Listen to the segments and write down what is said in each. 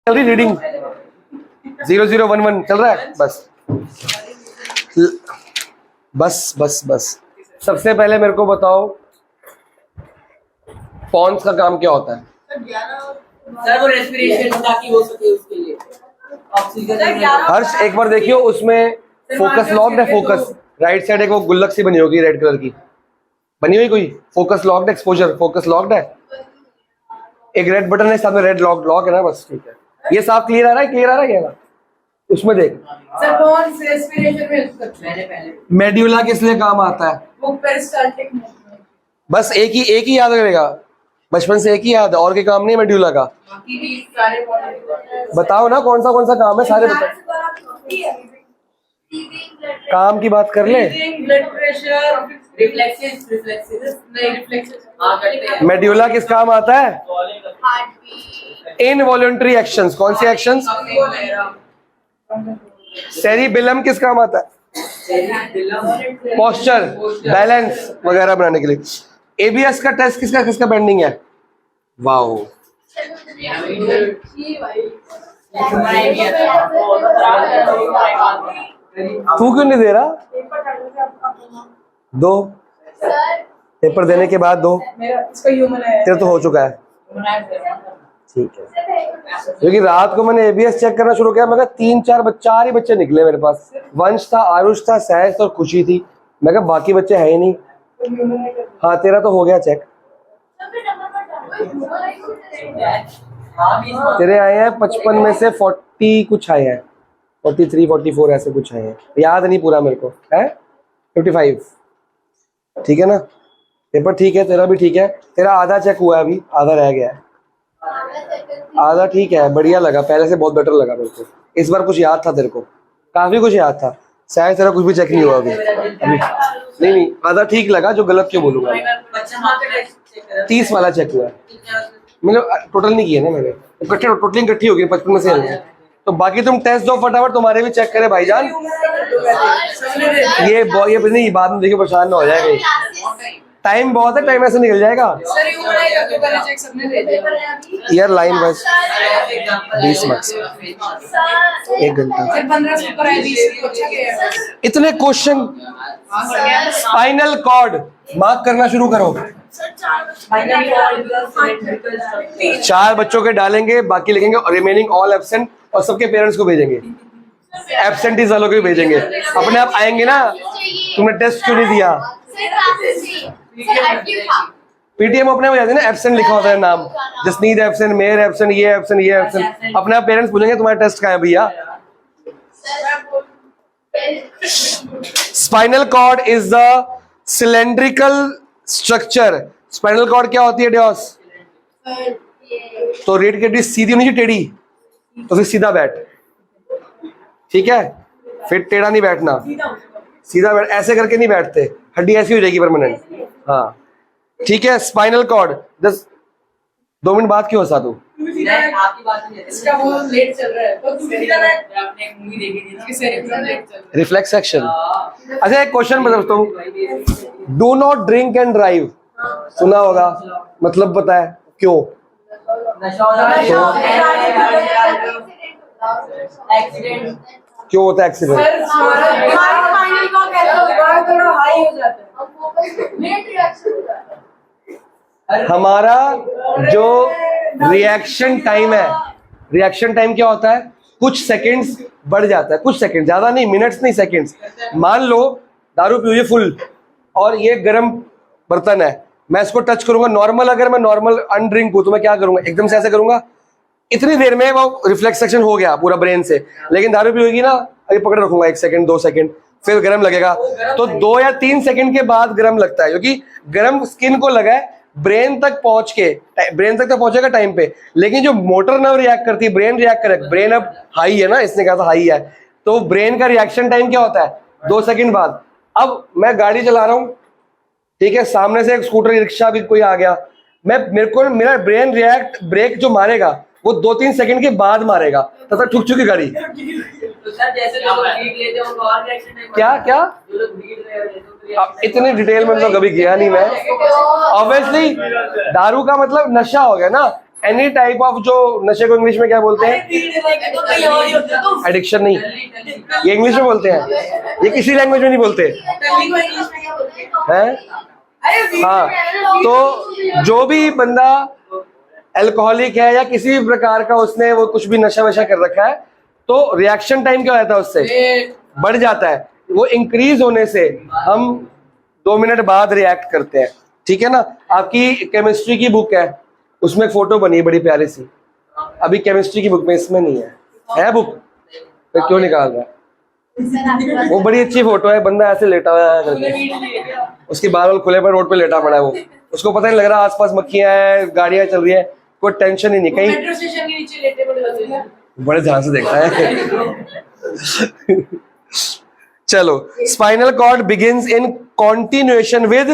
चल रही रीडिंग 0011 चल रहा है। बस सबसे पहले मेरे को बताओ पॉन्स का काम क्या होता है? सर वो रेस्पिरेशन ताकि हो सके उसके लिए ऑक्सीजन। हर्ष एक बार देखियो उसमें फोकस लॉक्ड है। फोकस राइट साइड एक वो गुल्लक सी बनी होगी रेड कलर की, बनी हुई कोई focus locked exposure focus locked है। एक रेड बटन है साथ में रेड लॉक है ना, बस ठीक है। ये साफ क्लियर आ रहा है? क्लियर आ रहा है क्या? उसमें देख सर कौन से रेस्पिरेशन में यूज करते हैं? पहले मेड्यूला किस लिए काम आता है? वो पेरिस्टाल्टिक बस एक ही याद रहेगा, बचपन से एक ही याद है, और के काम नहीं मेड्यूला का। बाकी भी सारे बॉडी बताओ ना कौन सा काम है, सारे बताओ। काम की बात कर ले। ब्लड प्रेशर रिफ्लेक्सेस करते हैं। मेड्यूला किस काम आता है? Involuntary actions. कौन सी एक्शंस? सेरिबेलम किस काम आता है? पोस्चर बैलेंस वगैरह बनाने के लिए। एबीएस का टेस्ट किसका पेंडिंग है? वाओ तू क्यों नहीं दे रहा? दो पेपर देने के बाद दो। तेरा तो हो चुका है, ठीक है। क्योंकि रात को मैंने एबीएस चेक करना शुरू किया, मैं कहा 4 ही बच्चे निकले मेरे पास। वंश था, आरुष था, सहज और खुशी थी। मैं कहा बाकी बच्चे है ही नहीं। हाँ तेरा तो हो गया चेक। तेरे आए हैं 55 में से 40 कुछ आए हैं, 43 44 ऐसे कुछ आए हैं, याद नहीं पूरा मेरे को है। 55 ठीक है ना? पेपर ठीक है, तेरा भी ठीक है। तेरा आधा चेक हुआ है, अभी आधा रह गया है। आधा ठीक है, बढ़िया लगा, पहले से बहुत बेटर लगा मेरे को। इस बार कुछ याद था तेरे को, काफी कुछ याद था। शायद तेरा कुछ भी चेक नहीं हुआ अभी नहीं आधा ठीक लगा। जो गलत क्यों बोलूंगा? 30 वाला चेक हुआ है, मतलब टोटल नहीं किया ना मैंने, टोटलिंग इकट्ठी होगी 55 में से। तो बाकी तुम टेस्ट दो फटाफट, तुम्हारे भी चेक करे भाईजान। ये नहीं, बाद में देखिए परेशान ना हो जाएगा। टाइम बहुत है, टाइम ऐसे निकल जाएगा यार। लाइन वाइज 20 मार्क्स, 1 घंटा, इतने क्वेश्चन। स्पाइनल कॉर्ड मार्क करना शुरू करो। 4 बच्चों के डालेंगे, बाकी लिखेंगे रिमेनिंग ऑल एब्सेंट, और सबके पेरेंट्स को भेजेंगे। एब्सेंटीज वालों को भी भेजेंगे। अपने आप आएंगे ना, तुमने टेस्ट क्यों नहीं दिया? पीटीएम अपने हो जाती है ना, एब्सेंट लिखा होता है नाम, जसनीत एब्सेंट, मेयर एब्सेंट, ये एब्सेंट, ये एब्सेंट। अपने आप पेरेंट्स पूछेंगे तुम्हारा टेस्ट कहाँ है भैया? Spinal cord is the cylindrical structure. Spinal cord क्या होती है डियोस? तो रीढ़ की हड्डी सीधी होनी चाहिए, टेढ़ी, तो फिर सीधा बैठ, ठीक है? फिर टेढ़ा नहीं बैठना, सीधा बैठ। ऐसे करके नहीं बैठते, हड्डी ऐसी हो जाएगी परमानेंट। हाँ ठीक है। स्पाइनल कॉर्ड 2 मिनट बाद क्यों हंसा तू? आपकी बात नहीं है, इसका वो लेट चल रहा है, तो तू सीधा बैठ। आपने एक मूवी देखी थी जिसके सेरिब्रम लेट चल रहा है, रिफ्लेक्स एक्शन। अच्छा एक क्वेश्चन बताता हूँ, do not drink and drive सुना होगा, मतलब पता है क्यों? एक्सीडेंट क्यों होता है एक्सीडेंट? हमारा जो रिएक्शन टाइम है, रिएक्शन टाइम क्या होता है? कुछ सेकंड्स बढ़ जाता है, कुछ सेकंड, ज्यादा नहीं, मिनट्स नहीं, सेकंड्स। मान लो दारू पी फुल और ये गर्म बर्तन है, मैं इसको टच करूंगा नॉर्मल, अगर मैं नॉर्मल अनड्रिंक हूं तो मैं क्या करूंगा? एकदम से ऐसे करूंगा, इतनी देर में वो रिफ्लेक्स एक्शन हो गया पूरा ब्रेन से। लेकिन दारू पी होगी ना, अभी पकड़ रखूंगा 1 सेकंड 2 सेकंड, फिर गर्म लगेगा। तो 2 या 3 सेकंड के बाद गर्म लगता है, क्योंकि गर्म स्किन को लगा है, ब्रेन तक पहुंच के, ब्रेन तक तो पहुंचेगा टाइम पे। लेकिन जो मोटर नर्व रिएक्ट करती है, ब्रेन रिएक्ट करे, ब्रेन अब हाई है ना, इसने कहा था हाई है, तो ब्रेन का रिएक्शन टाइम क्या होता है? 2 सेकंड बाद। अब मैं गाड़ी चला रहा हूं, ठीक है, सामने से एक स्कूटर रिक्शा भी कोई आ गया, मेरा ब्रेन रिएक्ट, ब्रेक जो मारेगा वो 2-3 सेकंड के बाद मारेगा, तब तक ठुक चुकी गाड़ी। तो सर जैसे लोग लीड लेते हैं उनको और रिएक्शन टाइम क्या क्या जो लोग लीड रहे हैं, इतनी डिटेल में तो कभी गया नहीं मैं। ऑब्वियसली दारू का मतलब नशा हो गया ना, एनी टाइप ऑफ जो नशे को इंग्लिश में क्या बोलते हैं? तो कहीं और ही होता है तो एडिक्शन नहीं, ये इंग्लिश में बोलते हैं, ये किसी लैंग्वेज में नहीं बोलते टल्ली को इंग्लिश में क्या बोलते हैं? हैं। अरे हाँ, तो जो भी बंदा अल्कोहलिक है या किसी भी प्रकार का उसने वो कुछ भी नशा वशा कर रखा है, तो रिएक्शन टाइम क्या होता है उससे बढ़ जाता है। वो इंक्रीज होने से हम 2 मिनट बाद रिएक्ट करते हैं, ठीक है ना। आपकी केमिस्ट्री की बुक है, उसमें एक फोटो बनी है बड़ी प्यारी सी, अभी केमिस्ट्री की बुक में इसमें नहीं है बुक, तो क्यों निकाल रहा है? वो बड़ी अच्छी फोटो है, बंदा ऐसे लेटा हुआ है करके, उसके बाल खुले पर रोड पे लेटा पड़ा है वो, उसको पता नहीं लग रहा आसपास मक्खियां हैं, गाड़ियां चल रही है, कोई टेंशन ही नहीं कहीं। मेट्रो स्टेशन के नीचे लेटे पड़े होते हैं। बड़े ध्यान से देखा है। चलो, spinal cord begins in continuation with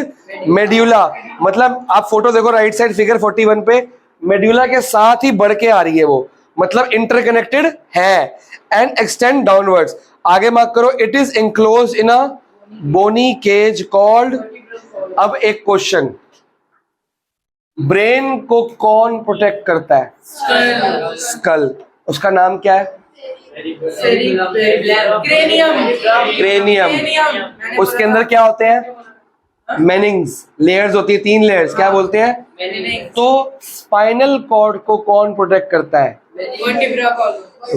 medulla, मतलब आप फोटो देखो राइट साइड फिगर 41 पे, मेड्यूला के साथ ही बढ़ के आ रही है वो, मतलब इंटरकनेक्टेड है, एंड एक्सटेंड डाउनवर्ड्स। आगे मार्क करो, it is enclosed in a bony cage called. अब एक क्वेश्चन, ब्रेन को कौन प्रोटेक्ट करता है? स्कल, उसका नाम क्या है? क्रेनियम। उसके अंदर क्या होते हैं? मेनिंग्स, लेयर्स होती है, 3 लेयर्स, क्या बोलते हैं? तो स्पाइनल कॉर्ड को कौन प्रोटेक्ट करता है?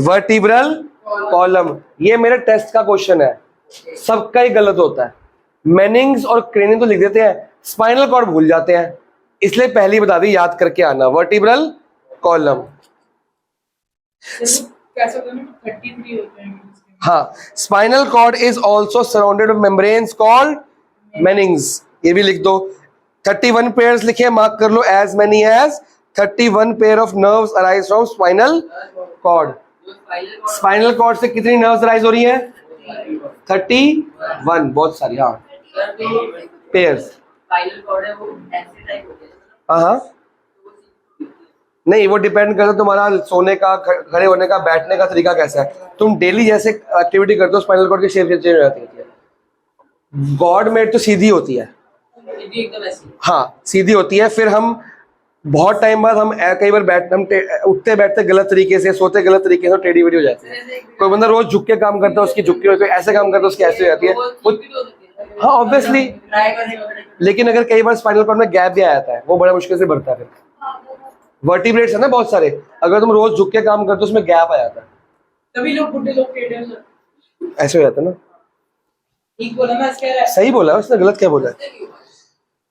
Vertebral column. ये मेरे टेस्ट का क्वेश्चन है, सबका ही गलत होता है। मेनिंग्स और क्रेनियम तो लिख देते हैं, स्पाइनल कॉर्ड भूल जाते हैं, इसलिए पहली बता दी, याद करके आना, वर्टिब्रल कॉलम। हाँ, spinal cord is also surrounded with membranes called meninges, ये भी लिख दो। 31 पेयर्स लिखे, मार्क कर लो, as many as 31 pair of nerves arise from spinal cord. Spinal cord से कितनी नर्व्स अराइज हो रही है? 31, बहुत सारी। हाँ, पेयर्स। हाँ, नहीं, वो डिपेंड करता है तुम्हारा सोने का, खड़े होने का, बैठने का तरीका कैसा है। तुम डेली जैसे एक्टिविटी करते हो, स्पाइनल कॉर्ड की शेप चेंज हो जाती है। गॉड मेड तो सीधी होती है, हाँ सीधी होती है, फिर हम बहुत टाइम बाद हम कई बार उठते बैठते गलत तरीके से, सोते गलत तरीके से, टेढ़ी वेढ़ी हो जाती है। कोई बंदा रोज झुक के काम करता है, उसकी झुकी हुई, ऐसे काम करता है उसकी ऐसे हो जाती है। हाँ ऑब्वियसली, लेकिन अगर कई बार स्पाइनल कॉर्ड में गैप भी आ जाता है, वो बड़ा मुश्किल से बढ़ता है। वर्टिब्रेट्स है ना बहुत सारे, अगर तुम रोज झुक के काम करते हो उसमें गैप आ जाता है, तभी लोग बुढ़े लोग टेढ़े हो जाते हैं। ऐसे हो जाता है ना। ठीक बोला ना, सही बोला उसने, गलत क्या बोला?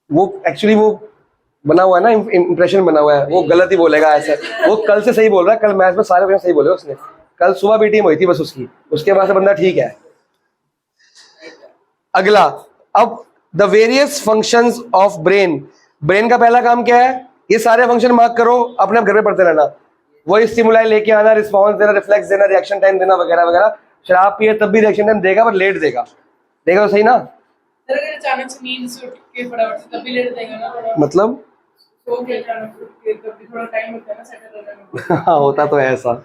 वो एक्चुअली वो बना हुआ है ना, इंप्रेशन बना हुआ है, वो गलत ही बोलेगा ऐसे। वो कल से सही बोल रहा है, कल मैच में सारे बच्चे सही बोले उसने, कल सुबह भी टीम हुई थी बस उसकी, उसके बाद से बंदा ठीक है। अगला, अब the various functions of brain. Brain का पहला काम क्या है? ये सारे फंक्शन मार्क करो, अपने घर में पढ़ते रहना। वही स्टिमुलाई लेके आना, रिस्पॉन्स देना, रिफ्लेक्स देना, रिएक्शन टाइम देना, वगैरह वगैरह। शराब पिए तब भी रिएक्शन टाइम देगा, पर लेट देगा, देगा तो सही ना। अगर अचानक से नींद से उठ के फटाफट से, तब भी लेट देगा ना। मतलब सो के अचानक उठ के, तब भी थोड़ा टाइम लगता है ना सेटल होने में। हाँ होता तो है ऐसा।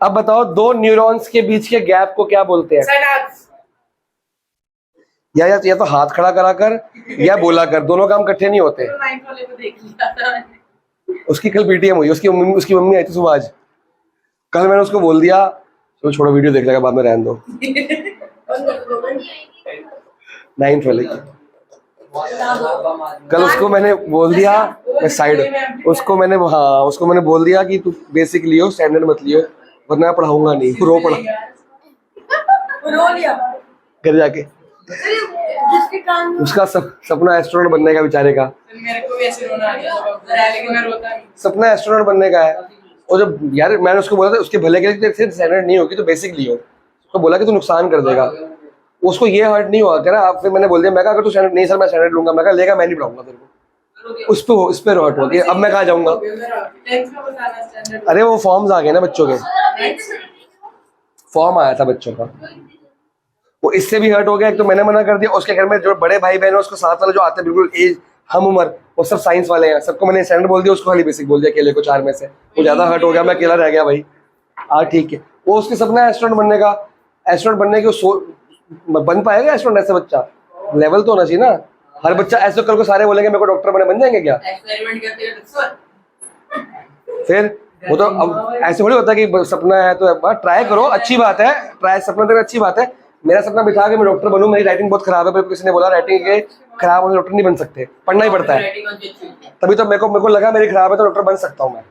अब बताओ, 2 न्यूरॉन्स के बीच के गैप को क्या बोलते हैं? साइनाप्स। या तो हाथ खड़ा करा कर या बोला कर, दोनों काम इकट्ठे नहीं होते। तो 9th वाले को देख लिया था। उसकी कल पीटीएम हुई, उसकी मम्मी आई थी सुबह आज, कल मैंने उसको बोल दिया चलो छोड़ो वीडियो देख लेगा, बाद में रहने दो। 9th वाले की कल उसको मैंने बोल दिया, उसको मैंने बोल दिया कि तू बेसिक लियो, स्टैंडर्ड मत लियो, वरना मैं पढ़ाऊंगा नहीं। रो पड़ा, रो लिया घर जाके। उसका सपना एस्ट्रोनॉट बनने का बेचारे का। मेरे को भी ऐसे रोना आ गया, लेकिन मैं रोता नहीं। सपना एस्ट्रोनॉट बनने का है। और जब यार मैंने उसको बोला था उसके भले के लिए स्टैंडर्ड नहीं होगी तो बेसिक लियो, उसको बोला कि तू नुकसान कर देगा, उसको ये हर्ट नहीं हुआ, कह रहा फिर मैंने बोल दिया, मैं कहा अगर तू स्टैंडर्ड नहीं सर मैं स्टैंडर्ड लूंगा, मैं कहा लेगा मैं नहीं पढ़ाऊंगा तेरे को, उस पे हर्ट हो गया। अब मैं कहाँ जाऊंगा? अरे वो फॉर्म्स आ गए ना बच्चों के, फॉर्म आया था बच्चों का, वो इससे भी हर्ट हो गया। एक तो मैंने मना कर दिया, उसके घर में जो बड़े भाई बहन है उसको साथ वाले जो आते हैं बिल्कुल एज हम उम्र, वो सब साइंस वाले हैं, सबको मैंने स्टैंडर्ड बोल दिया, उसको खाली बेसिक बोल दिया अकेले को 4 में से। वो ज्यादा हर्ट हो गया, मैं अकेला रह गया भाई। ठीक है, वो उसके सपना है एस्ट्रोनॉट बनने का, एस्ट्रोनॉट बनने की बन पाएगा एस्ट्रोनॉट ऐसा बच्चा? लेवल तो होना चाहिए ना। हर बच्चा ऐसे कल को सारे बोलेंगे मेरे को डॉक्टर बने, बन जाएंगे क्या? एक्सपेरिमेंट करते हैं फिर वो तो अब ऐसे थोड़ी होता है कि सपना है तो ट्राई करो, अच्छी बात है, ट्राई सपना देना अच्छी बात है। मेरा सपना भी था कि मैं डॉक्टर बनूं, मेरी राइटिंग बहुत खराब है, पर किसी ने बोला राइटिंग के खराब होने डॉक्टर नहीं बन सकते, पढ़ना ही पड़ता है। तभी तो मेरे को लगा मेरी खराब है तो डॉक्टर बन सकता हूँ मैं।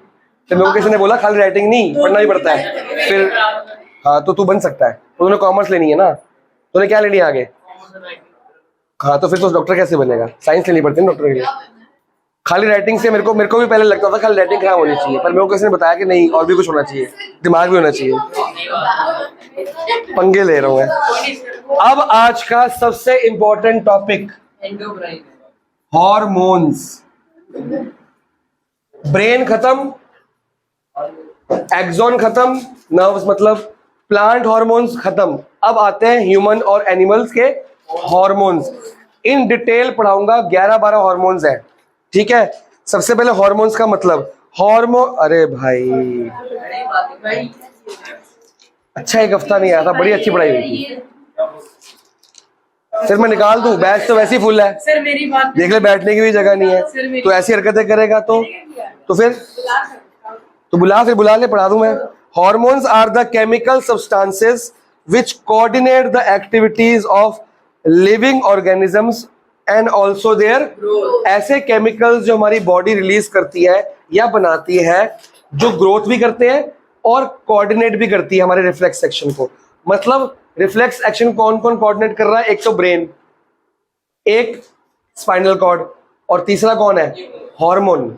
फिर मेरे को किसी ने बोला खाली राइटिंग नहीं, पढ़ना ही पड़ता है। फिर हाँ तो तू बन सकता है, तो तूने कॉमर्स लेनी है ना, तूने क्या लेनी है आगे? हाँ तो फिर तो डॉक्टर कैसे बनेगा, साइंस लेनी पड़ती है डॉक्टर के लिए। खाली राइटिंग से मेरे को भी पहले लगता था खाली राइटिंग खराब होनी चाहिए, पर मेरे को किसी ने बताया कि नहीं और भी कुछ होना चाहिए, दिमाग भी होना चाहिए। पंगे ले रहा हूँ मैं। अब आज का सबसे इंपॉर्टेंट टॉपिक, हॉर्मोन्स। ब्रेन खत्म, एक्सॉन खत्म, नर्व्स मतलब प्लांट हॉर्मोन्स खत्म। अब आते हैं ह्यूमन और एनिमल्स के हॉर्मोन्स। इन डिटेल पढ़ाऊंगा, 11-12 हॉर्मोन्स हैं, ठीक है। सबसे पहले हॉर्मोन्स का मतलब, अरे भाई अच्छा एक हफ्ता नहीं आया था, बड़ी अच्छी पढ़ाई हुई थी। फिर मैं निकाल दूं, बैच तो वैसे ही फुल है सर मेरी बात देख ले, बैठने की भी जगह नहीं है, तो ऐसी हरकतें करेगा तो फिर तो बुला ले, पढ़ा दूं मैं। Hormones are the chemical substances which coordinate the activities of living organisms and also there, ऐसे केमिकल्स जो हमारी बॉडी रिलीज करती है या बनाती है, जो ग्रोथ भी करते हैं और कोऑर्डिनेट भी करती है हमारे रिफ्लेक्स एक्शन को। मतलब रिफ्लेक्स एक्शन कौन कौन कोऑर्डिनेट कर रहा है? एक तो ब्रेन, एक स्पाइनल कॉर्ड, और तीसरा कौन है? हार्मोन।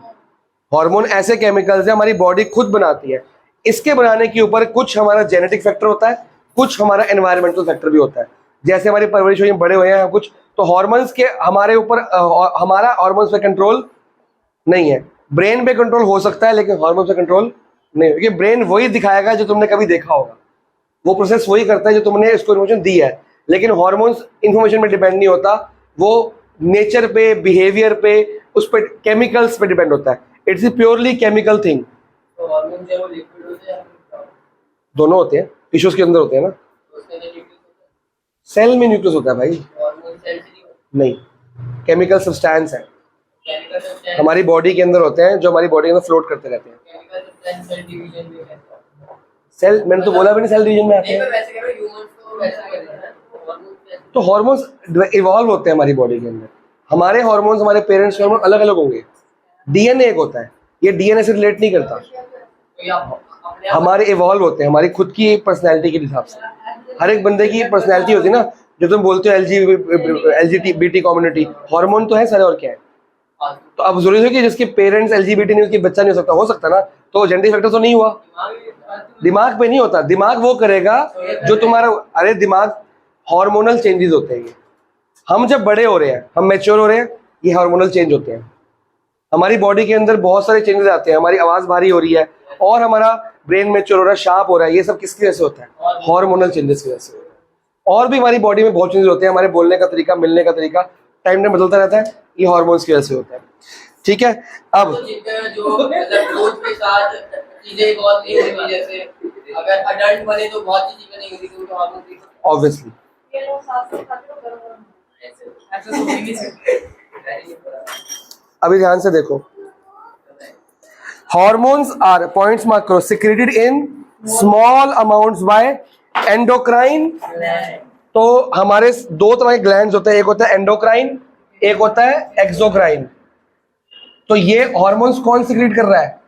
हार्मोन ऐसे केमिकल्स है हमारी बॉडी खुद बनाती है। इसके बनाने के ऊपर कुछ हमारा जेनेटिक फैक्टर होता है, कुछ हमारा एनवायरमेंटल फैक्टर भी होता है, जैसे हमारी परवरिश हुई, बड़े हुए हैं कुछ, तो हॉर्मोन्स के हमारे ऊपर हमारा हॉर्मोन्स पे कंट्रोल नहीं है। ब्रेन पे कंट्रोल हो सकता है लेकिन हार्मोन पे कंट्रोल नहीं, क्योंकि ब्रेन वही दिखाएगा जो तुमने कभी देखा होगा, वो प्रोसेस वही करता है जो तुमने इसको इन्फॉर्मेशन दी है। लेकिन हार्मोन्स इन्फॉर्मेशन पे डिपेंड नहीं होता, वो नेचर पे, बिहेवियर पे, उस पे, केमिकल्स पे डिपेंड होता है। It's a purely chemical thing. दोनों होते हैं, टिश्यूज के अंदर होते हैं ना, सेल में न्यूक्लियस होता है भाई, नहीं, केमिकल सब्सटेंस है हमारी बॉडी के अंदर होते हैं, जो हमारी बॉडी के अंदर फ्लोट करते रहते हैं। सेल, मैंने तो बोला भी नहीं सेल डिवीजन में आते हैं। तो हॉर्मोन्स इवॉल्व होते हैं हमारी बॉडी के अंदर। हमारे हॉर्मोन्स, हमारे पेरेंट्स के हॉर्मोन अलग अलग होंगे, डीएनए एक होता है, ये डीएनए से रिलेट नहीं करता, हमारे इवॉल्व होते हैं हमारी खुद की पर्सनैलिटी के हिसाब से। हर एक बंदे की पर्सनैलिटी होती है ना, जो तुम बोलते हो एलजीबीटी कम्युनिटी, हार्मोन तो है सारे, और क्या है? तो अब जरूरी है कि जिसके पेरेंट्स एलजीबीटी नहीं, उसकी बच्चा नहीं हो सकता ना, तो जेनेटिक फैक्टर तो नहीं हुआ। दिमाग पे नहीं होता, दिमाग वो करेगा जो तुम्हारा, अरे दिमाग हार्मोनल चेंजेस होते हैं ये। हम जब बड़े हो रहे हैं, हम मैच्योर हो रहे हैं, ये हार्मोनल चेंज होते हैं। हमारी बॉडी के अंदर बहुत सारे चेंजेस आते हैं, हमारी आवाज भारी हो रही है और हमारा ब्रेन मैच्योर हो रहा है, शार्प हो रहा है, ये सब किसकी वजह से होता है? हार्मोनल चेंजेस की वजह से। और भी हमारी बॉडी में बहुत चेंजेस होते हैं, हमारे बोलने का तरीका, मिलने का तरीका टाइम टाइम बदलता रहता है, ये हार्मोन्स की वजह से होता है, ठीक है। अब ऑब्वियसली अभी ध्यान से देखो, हॉर्मोन्स आर, पॉइंट्स मार्क करो, secreted in small amounts by endocrine. तो हमारे दो तरह के ग्लैंड्स होते हैं, एक होता है एंडोक्राइन, एक होता है एक्सोक्राइन। तो ये हॉर्मोन्स कौन सिक्रेट कर रहा है,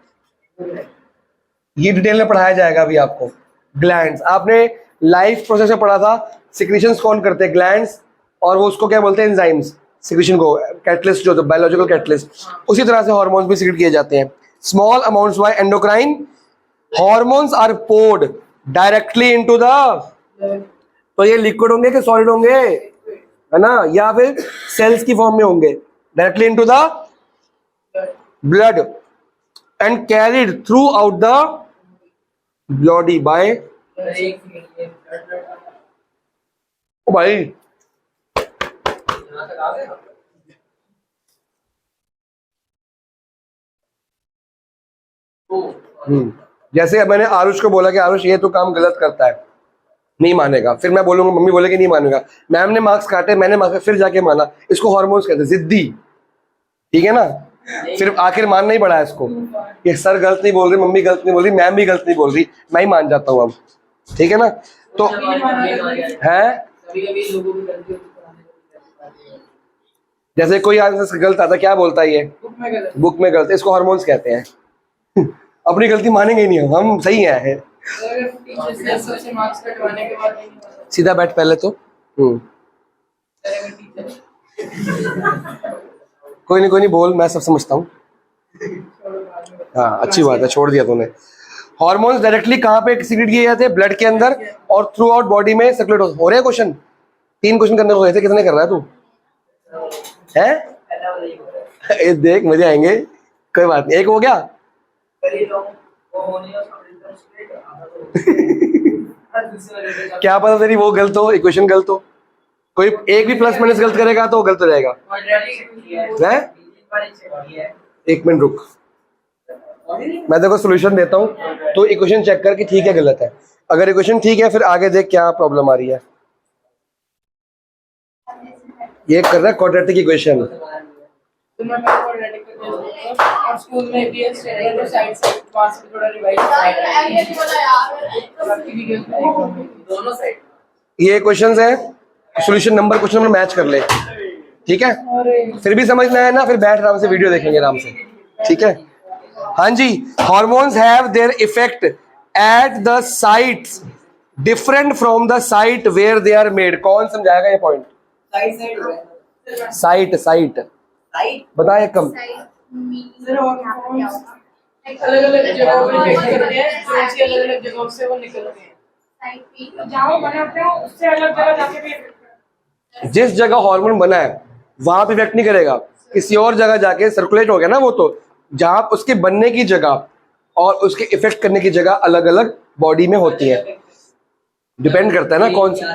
ये डिटेल में पढ़ाया जाएगा अभी आपको। ग्लैंड्स, आपने लाइफ प्रोसेस में पढ़ा था, सिक्रीशंस कौन करते हैं? ग्लैंड्स, और वो उसको क्या बोलते हैं? एंजाइम्स, सिक्रीशन को, कैटलिस्ट जो बायोलॉजिकल कैटलिस्ट। उसी तरह से हॉर्मोन्स भी सिक्रेट किए जाते हैं, small amounts by endocrine. Hormones are poured directly into the, तो ये लिक्विड होंगे कि सॉलिड होंगे, है ना, या फिर सेल्स की फॉर्म में होंगे? Directly into the blood and carried throughout the body by, ओ भाई जैसे मैंने आरुष को बोला कि आरुष ये तो काम गलत करता है, नहीं मानेगा, फिर मैं बोलूंगा, मम्मी बोलेगी नहीं मानेगा, मैम ने मार्क्स काटे, मैंने मार्क्स फिर जाके माना, इसको हार्मोन्स कहते हैं, जिद्दी, ठीक है ना। फिर आखिर मानना ही पड़ा इसको, ये सर गलत नहीं बोल रही, मम्मी गलत नहीं बोल रही, मैम भी गलत नहीं बोल रही, मैं ही मान जाता हूँ अब, ठीक है ना। तो है कभी-कभी लोगों की गलती होती है, जैसे कोई आंसर गलत आता, क्या बोलता है ये, बुक में गलत, बुक में गलत, इसको हार्मोन्स कहते हैं। अपनी गलती मानेंगे ही नहीं हम सही है। अगर टीचर से सबसे मार्क्स कटवाने के बाद नहीं पता सीधा बैठ पहले तो। चलेगा टीचर, कोई नहीं बोल, मैं सब समझता हूँ। हाँ अच्छी बात है, छोड़ दिया तूने। हार्मोन्स डायरेक्टली कहाँ पे सीक्रेट किए जाते हैं, ब्लड के अंदर और थ्रू आउट बॉडी में सर्कुलेट हो रहे हैं। क्वेश्चन 3 क्वेश्चन करने को गए थे, कितने कर रहा है तू है? पहला वाला ही होता है। ये देख मजे आएंगे, कोई बात नहीं, एक हो गया। करी लो, वो होने और एकदम स्ट्रेट हर दूसरे वाले का क्या पता तेरी वो गलत हो, इक्वेशन गलत हो, कोई एक भी प्लस माइनस गलत करेगा तो वो गलत हो जाएगा। है? एक मिनट रुक, मैं देखो सोल्यूशन देता हूँ, तो इक्वेशन चेक कर कि ठीक है गलत है। अगर इक्वेशन ठीक है फिर आगे देख क्या प्रॉब्लम आ रही है। ये कर रहा है क्वाड्रेटिक इक्वेशन। तो मैं क्वाड्रेटिक कर देता हूँ और स्कूल में भी स्टैंडर्ड और साइड से पास में थोड़ा रिवाइज बाकी वीडियोस में देखो दोनों साइड। ये क्वेश्चंस है, solution number question number match कर ले, ठीक है। फिर भी समझना है ना, फिर बैठ आराम से वीडियो देखेंगे आराम से, ठीक है। हाँ जी, hormones have their effect at the sites different from the site where they are made. कौन समझाएगा ये पॉइंट? साइड साइड हो साइट साइट साइड बताए कम। अलग अलग जगहों पे इफेक्ट करते हैं, जो उसकी अलग अलग जगहों से वो निकलते हैं। जहाँ बनाते हो उससे अलग जगह जाके भी जिस जगह हार्मोन बना है वहां पे इफेक्ट नहीं करेगा, किसी और जगह जाके सर्कुलेट हो गया ना वो, तो जहां उसके बनने की जगह और उसके इफेक्ट करने की जगह अलग अलग बॉडी में होती है, डिपेंड करता है ना कौन सी,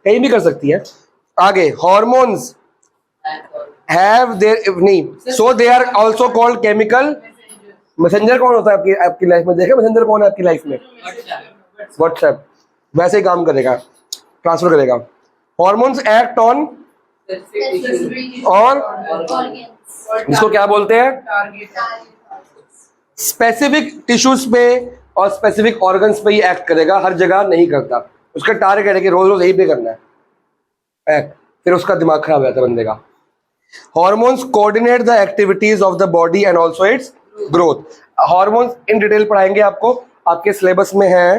कहीं भी कर सकती है। आगे हॉर्मोन्स हैव देयर नहीं, so they are also called chemical messenger. कौन होता है आपकी आपकी लाइफ में, देखा मैसेंजर कौन है आपकी लाइफ में? व्हाट्सएप, वैसे ही काम करेगा, ट्रांसफर करेगा। हॉर्मोन्स एक्ट ऑन और इसको क्या बोलते हैं, स्पेसिफिक टिश्यूज पे और स्पेसिफिक ऑर्गन्स पे ही एक्ट करेगा, हर जगह नहीं करता। उसका टारगेट है कि रोज रोज यही पे करना है एक्ट, फिर उसका दिमाग खराब हो जाता है बंदे का। Hormones coordinate the activities of the body and also it's growth. Hormones in detail पढ़ाएंगे आपको, आपके सिलेबस में है,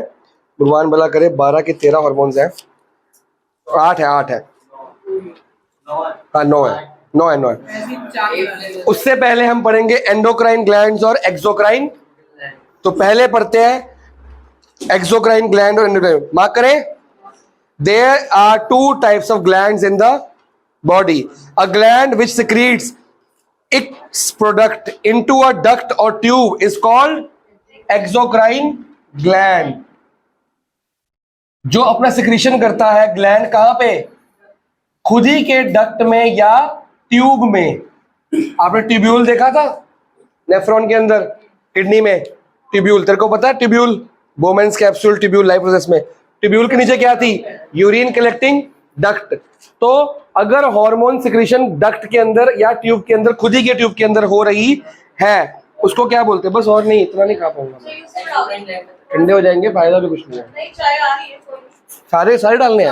भगवान भला करे 12 के 13 हॉर्मोन्स हैं, 8 है हाँ 9 है। उससे पहले हम पढ़ेंगे एंडोक्राइन ग्लैंड्स और एक्सोक्राइन। तो पहले पढ़ते हैं एक्सोक्राइन ग्लैंड और एंडोक्राइन। मार्क करें, there are 2 types of glands in the body. A gland which secretes its product into a duct or tube is called exocrine gland। जो अपना सिक्रीशन करता है ग्लैंड कहां पे, खुद ही के डक्ट में या ट्यूब में। आपने ट्यूब्यूल देखा था नेफ्रॉन के अंदर, किडनी में ट्यूब्यूल, तेरे को पता है tubule, बोमेंस capsule tubule, life process में ट्यूब्यूल के नीचे क्या थी, यूरिन कलेक्टिंग डक्ट। तो अगर हार्मोन सिक्रीशन डक्ट के अंदर या ट्यूब के अंदर, खुद ही के ट्यूब के अंदर हो रही है, उसको क्या बोलते हैं? बस और नहीं, इतना नहीं खा पाऊंगा, ठंडे हो जाएंगे, फायदा भी कुछ नहीं है। सारे सारे डालने हैं।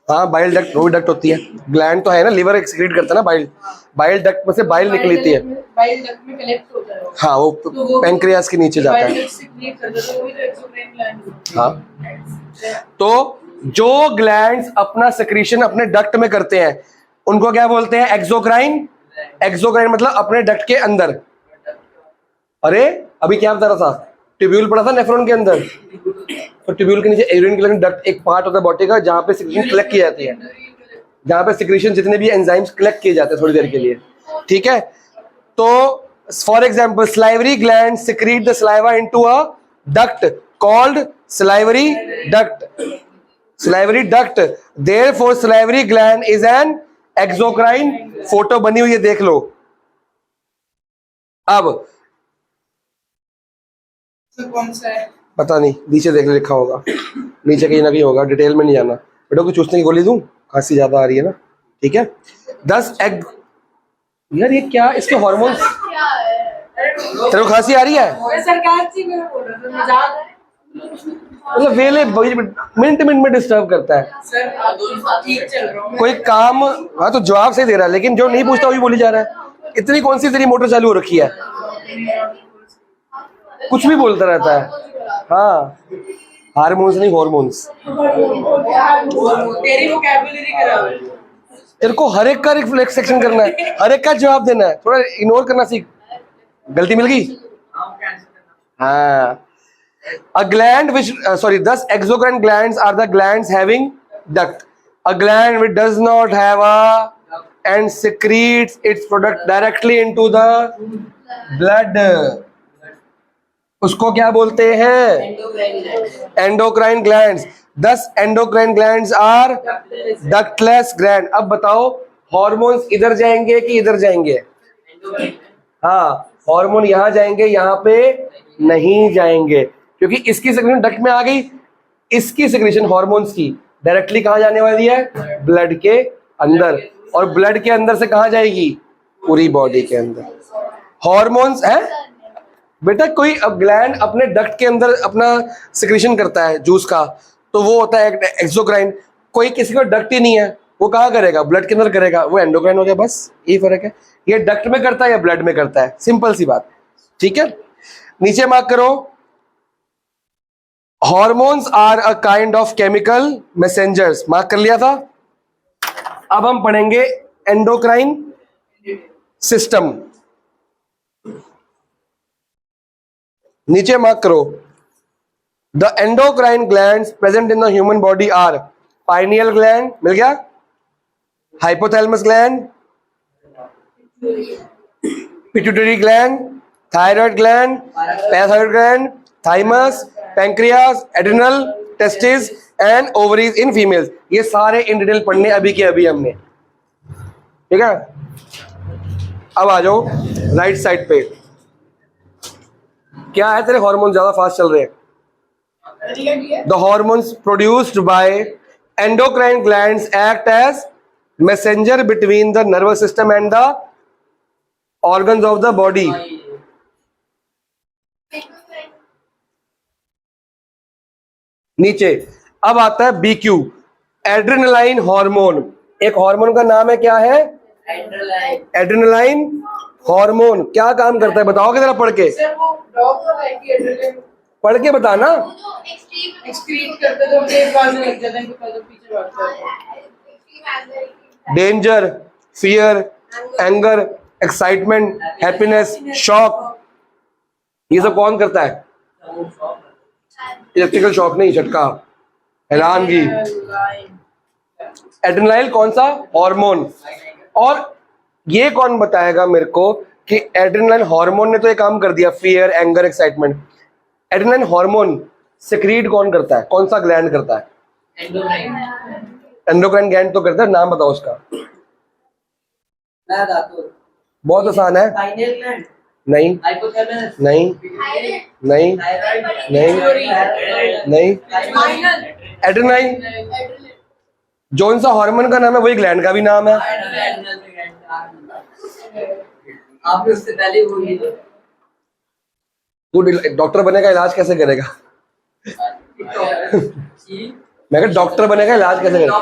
हाँ बाइल डक्ट, वो डक्ट होती है, ग्लैंड तो है ना, लिवर एक्सक्रीट करता है ना बाइल, बाइल डक्ट में से बाइल निकलती है, बाइल डक्ट में कलेक्ट होता है। हाँ वो पेनक्रियास के नीचे जाता है। हाँ तो जो ग्लैंड्स अपना सिक्रीशन अपने डक्ट में करते हैं उनको क्या बोलते हैं, एक्सोक्राइन। एक्सोक्राइन मतलब अपने डक्ट के अंदर। अरे अभी क्या बता रहा था, ट्यूब्यूल पड़ा था नेफ्रॉन के अंदर, तो ट्यूब्यूल के नीचे यूरिन कलेक्टिंग डक्ट एक पार्ट होता है बॉडी का, जहां पे सिक्रीशन कलेक्ट की जाती है, जहां पे सिक्रीशन जितने भी एंजाइम्स कलेक्ट किए जाते हैं थोड़ी देर के लिए, ठीक है। तो for example salivary glands secrete the saliva into a duct called salivary duct, salivary duct, therefore salivary gland is an exocrine। Photo बनी हुई है देख लो। अब कौन सा है पता नहीं, नीचे देख लिखा होगा, नीचे कहीं ना कहीं होगा, डिटेल में नहीं जाना। बेटा को चूसने की गोली दूं, खांसी ज्यादा आ रही है ना, ठीक है। 10 एग, यार ये क्या इसके हार्मोन्स, तेरे को खांसी आ रही है? मैं सरकार जी में बोल रहा था, मजाक। मतलब वेले मिनट मिनट में डिस्टर्ब करता है। सर आप ठीक चल रहा हूँ। कोई काम, हाँ तो जवाब सही दे रहा है, लेकिन जो नहीं पूछता वही बोली जा रहा है। इतनी कौन सी तेरी मोटर चालू हो रखी है, कुछ भी बोलता रहता है। हाँ, हार्मोन्स नहीं हॉर्मोन्स। तेरी वोकैबुलरी खराब है। तेरे को हर एक का रिफ्लेक्शन करना है, हर एक का जवाब देना है, थोड़ा इग्नोर करना सीख। गलती मिल गई। हाँ, a gland which 10 exocrine glands are the glands having duct. A gland which does not have a and secretes its product directly into the blood, उसको क्या बोलते हैं? Endocrine glands. 10 endocrine glands are ductless gland. अब बताओ hormones इधर जाएंगे कि इधर जाएंगे? हाँ, हार्मोन यहाँ जाएंगे, यहाँ पे नहीं जाएंगे, क्योंकि इसकी सेक्रेशन डक्ट में आ गई, इसकी सेक्रेशन हार्मोन्स की डायरेक्टली कहाँ जाने वाली है? ब्लड के अंदर। और ब्लड के अंदर से कहाँ जाएगी? पूरी बॉडी के अंदर। हार्मोन्स है बेटा, कोई अब ग्लैंड अपने डक्ट के अंदर अपना सेक्रेशन करता है जूस का, तो वो होता है एक्सोक्राइन। कोई किसी को डक्ट ही नहीं है, वो कहाँ करेगा? ब्लड के अंदर करेगा, वो एंडोक्राइन हो गया। बस यही फर्क है, ये डक्ट में करता है या ब्लड में करता है, सिंपल सी बात, ठीक है। नीचे मार्क करो, hormones are a kind of chemical messengers, mark कर लिया था। अब हम पढ़ेंगे एंडोक्राइन सिस्टम। नीचे मार्क करो, the endocrine glands present in the human body are pineal gland, मिल गया, hypothalamus gland, pituitary gland, thyroid gland, parathyroid gland, thymus, pancreas, adrenal, testis and ovaries in females. ये सारे इन डिटेल पढ़ने अभी के अभी हमने, ठीक है। अब आ जाओ राइट साइड पे, क्या है तेरे हार्मोन ज्यादा फास्ट चल रहे हैं? The hormones produced by endocrine glands act as messenger between the nervous system and the organs of the body. नीचे अब आता है BQ, एड्रेनलाइन हार्मोन। एक हार्मोन का नाम है, क्या है? Adrenaline hormone. क्या काम करता है बताओगे जरा पढ़ के? पढ़ के बताना। Danger, fear, anger, excitement, happiness, shock, ये सब कौन करता है? इलेक्ट्रिकल शॉक नहीं, झटका, हैरानगी। एड्रेनलाइन कौन सा हार्मोन? और ये कौन बताएगा मेरे को कि एड्रेनलाइन हार्मोन ने तो ये काम कर दिया, fear, anger, excitement. Adrenaline hormone secrete कौन करता है? कौन सा ग्लैंड करता है? एंडोक्राइन ग्लैंड तो करता है, नाम बताओ उसका। बहुत आसान है। नहीं नहीं नहीं नहीं नहीं, एड्रेनलाइन जौन सा हार्मोन का नाम है वही ग्लैंड का भी नाम है। आपने उससे पहले बोली थी। तू डॉक्टर बनेगा, इलाज कैसे करेगा? मैं कहा डॉक्टर बनेगा, इलाज कैसे करेगा?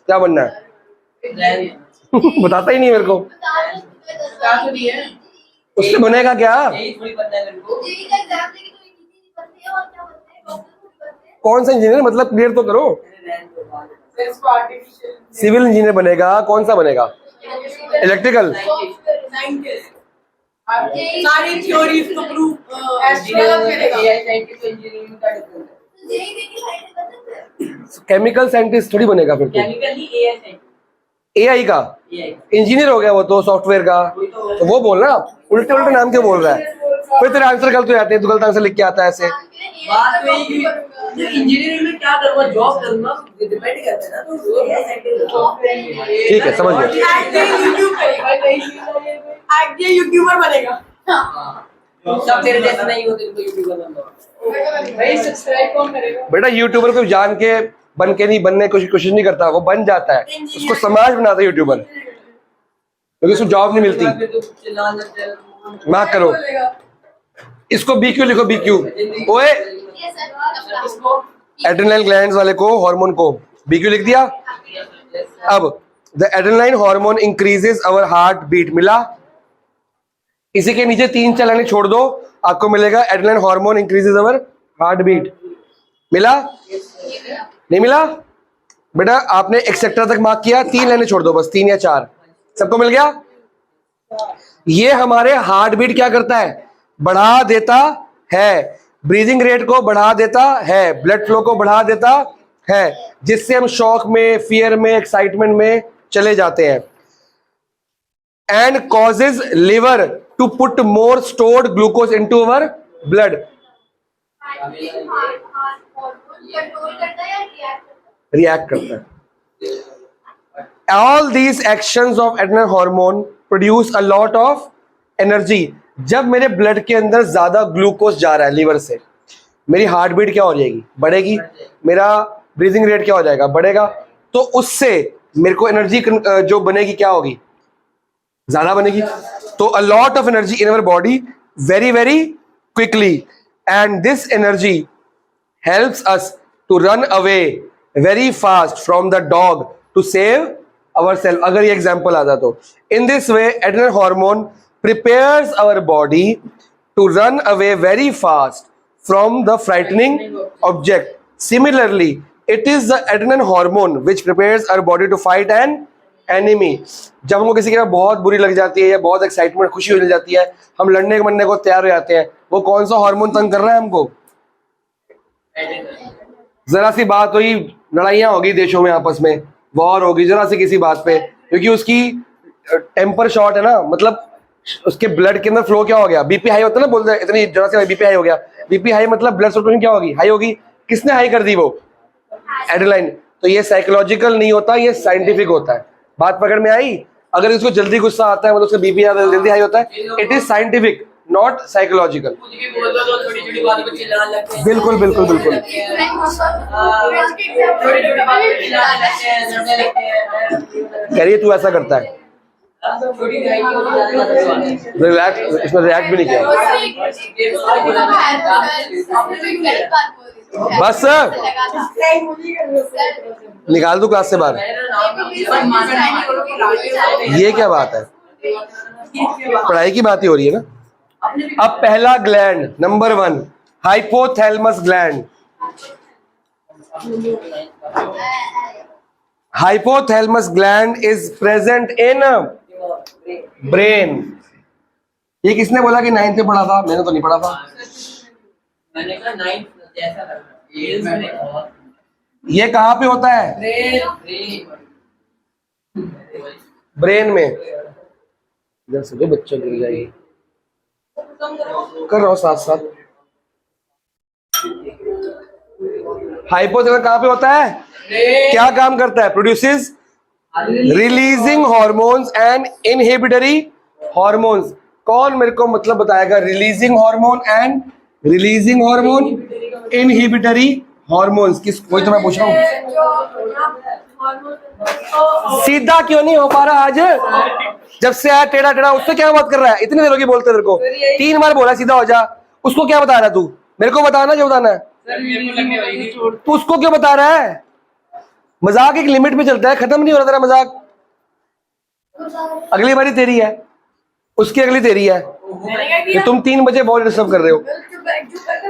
क्या बनना है? बताता ही नहीं मेरे को, उससे बनेगा क्या? कौन सा इंजीनियर, मतलब क्लियर तो करो। सिविल इंजीनियर बनेगा, कौन सा बनेगा? इलेक्ट्रिकल। सारी थ्योरीज को प्रूव केमिकल साइंटिस्ट थोड़ी बनेगा फिर तो। AI का इंजीनियर हो गया वो तो, सॉफ्टवेयर का। तो वो बोल रहा, उल्टे उल्टे नाम क्यों बोल रहा है? फिर तेरे आंसर गलत हो जाते हैं, तू गलत आंसर लिख के आता है ऐसे। बात तो इंजीनियरिंग में क्या करूँगा, जॉब करूँगा, डिपेंड करता है ना। तो ठीक है, समझ गया। यूट्यूबर बनेगा। सब तेरे जैसे नहीं होते तो यूट्यूबर बन जाओ। भाई सब्सक्राइब कौन करेगा? बेटा यूट्यूबर को जान के बन के नहीं बनने की कोशिश नहीं करता, वो बन जाता है, उसको समाज बनाता है यूट्यूबर, क्योंकि उसको जॉब नहीं मिलती। फिर तो चिल्ला देते हैं। ना करो, इसको BQ लिखो, BQ। ओए इसको एड्रेनालाइन ग्लैंड्स वाले को, हार्मोन को BQ लिख दिया। अब the adrenaline hormone increases our heart beat, मिला। इसी के नीचे 3-4 लाइनें छोड़ दो, आपको मिलेगा adrenaline hormone increases our heart beat, मिला? नहीं मिला? बेटा आपने एक्सेट्रा तक मार्क किया, 3 लाइनें छोड़ दो बस, 3 या 4, सबको मिल गया? ये हमारे हार्ट बीट क्या करता है? बढ़ा देता है, ब्रीदिंग रेट को बढ़ा देता है, ब्लड फ्लो को बढ़ा देता है, जिससे हम शॉक में, फियर में, एक्साइटमेंट में चले जाते हैं। And causes liver to put more stored glucose into our blood, react करता है। All these actions of adrenal hormone produce a lot of energy। जब मेरे ब्लड के अंदर ज्यादा ग्लूकोज जा रहा है लीवर से, मेरी हार्ट बीट क्या हो जाएगी? बढ़ेगी। मेरा ब्रीदिंग रेट क्या हो जाएगा? बढ़ेगा। तो उससे मेरे को एनर्जी जो बनेगी क्या होगी? ज्यादा बनेगी। तो a lot of energy in our body very very quickly, and this energy helps us to run away very fast from the dog to save ourselves। अगर ये एग्जाम्पल आता तो in this way adrenal hormone prepares our body to run away very fast from the frightening object। Similarly it is the adrenal hormone which prepares our body to fight an enemy। जब हमको किसी की बहुत बुरी लग जाती है या बहुत एक्साइटमेंट, खुशी हो जाती है, हम लड़ने मरने को तैयार हो जाते हैं, वो कौन सा हार्मोन तंग कर रहा है हमको? जरा सी बात हुई, लड़ाइयां होगी देशों में, आपस में वॉर होगी जरा सी किसी बात पे, क्योंकि उसकी टेम्पर शॉर्ट है ना, मतलब उसके ब्लड के अंदर फ्लो क्या हो गया? बीपी हाई होता है ना, बोलते हैं इतनी जरा सी बीपी हाई हो गया। बीपी हाई मतलब ब्लड सर्कुलेशन क्या होगी? हाई होगी। किसने हाई कर दी? वो एड्रेनालाइन। तो ये साइकोलॉजिकल नहीं होता, ये साइंटिफिक होता है। बात पकड़ में आई? अगर इसको जल्दी गुस्सा आता है मतलब उसका बीपी जल्दी हाई होता है, it is scientific not psychological. कुछ भी बोल दो तो छोटी-छोटी बातों पे चिल्लाने लगते हैं। बिल्कुल बिल्कुल बिल्कुल। छोटी-छोटी बातों पे चिल्लाने लगते हैं, लड़ने लगते हैं। कह रही है तू ऐसा करता है, छोटी गाय की होती है। रिलैक्स, इसमें रिएक्ट भी नहीं किया। बस निकाल दूं क्लास से बाहर? ये क्या बात है? पढ़ाई की बात ही हो रही है ना। अब पहला gland number 1, hypothalamus gland. Hypothalamus gland is present in brain. ये किसने बोला कि 9th में पढ़ा था? मैंने तो नहीं पढ़ा था। मैंने कहा 9th जैसा लग रहा है। ये मैंने कहा ये कहाँ पे होता है? ब्रेन में। इधर से जो बच्चा गिर जाएगी, कर रहा हूं साथ साथ। हाइपोथैलेमस कहाँ पे होता है? क्या काम करता है? Produces releasing hormones and inhibitory hormones. कौन मेरे को मतलब बताएगा? Releasing hormone and releasing hormone, inhibitory hormones. किस, कोई तो मैं पूछ रहा हूँ। सीधा क्यों नहीं हो पा रहा आज? जब से आया टेढ़ा टेढ़ा, उससे क्या बात कर रहा है? इतनी देर होगी बोलते तेरे को, 3 बार बोला सीधा हो जा। उसको क्या बता रहा है तू? मेरे को बताना जो बताना है। तू उसको क्यों बता रहा है? मजाक एक लिमिट में चलता है, खत्म नहीं हो रहा तेरा मजाक। अगली बारी तेरी है, उसकी अगली तेरी है। कि तुम 3 बजे बहुत डिस्टर्ब कर रहे हो।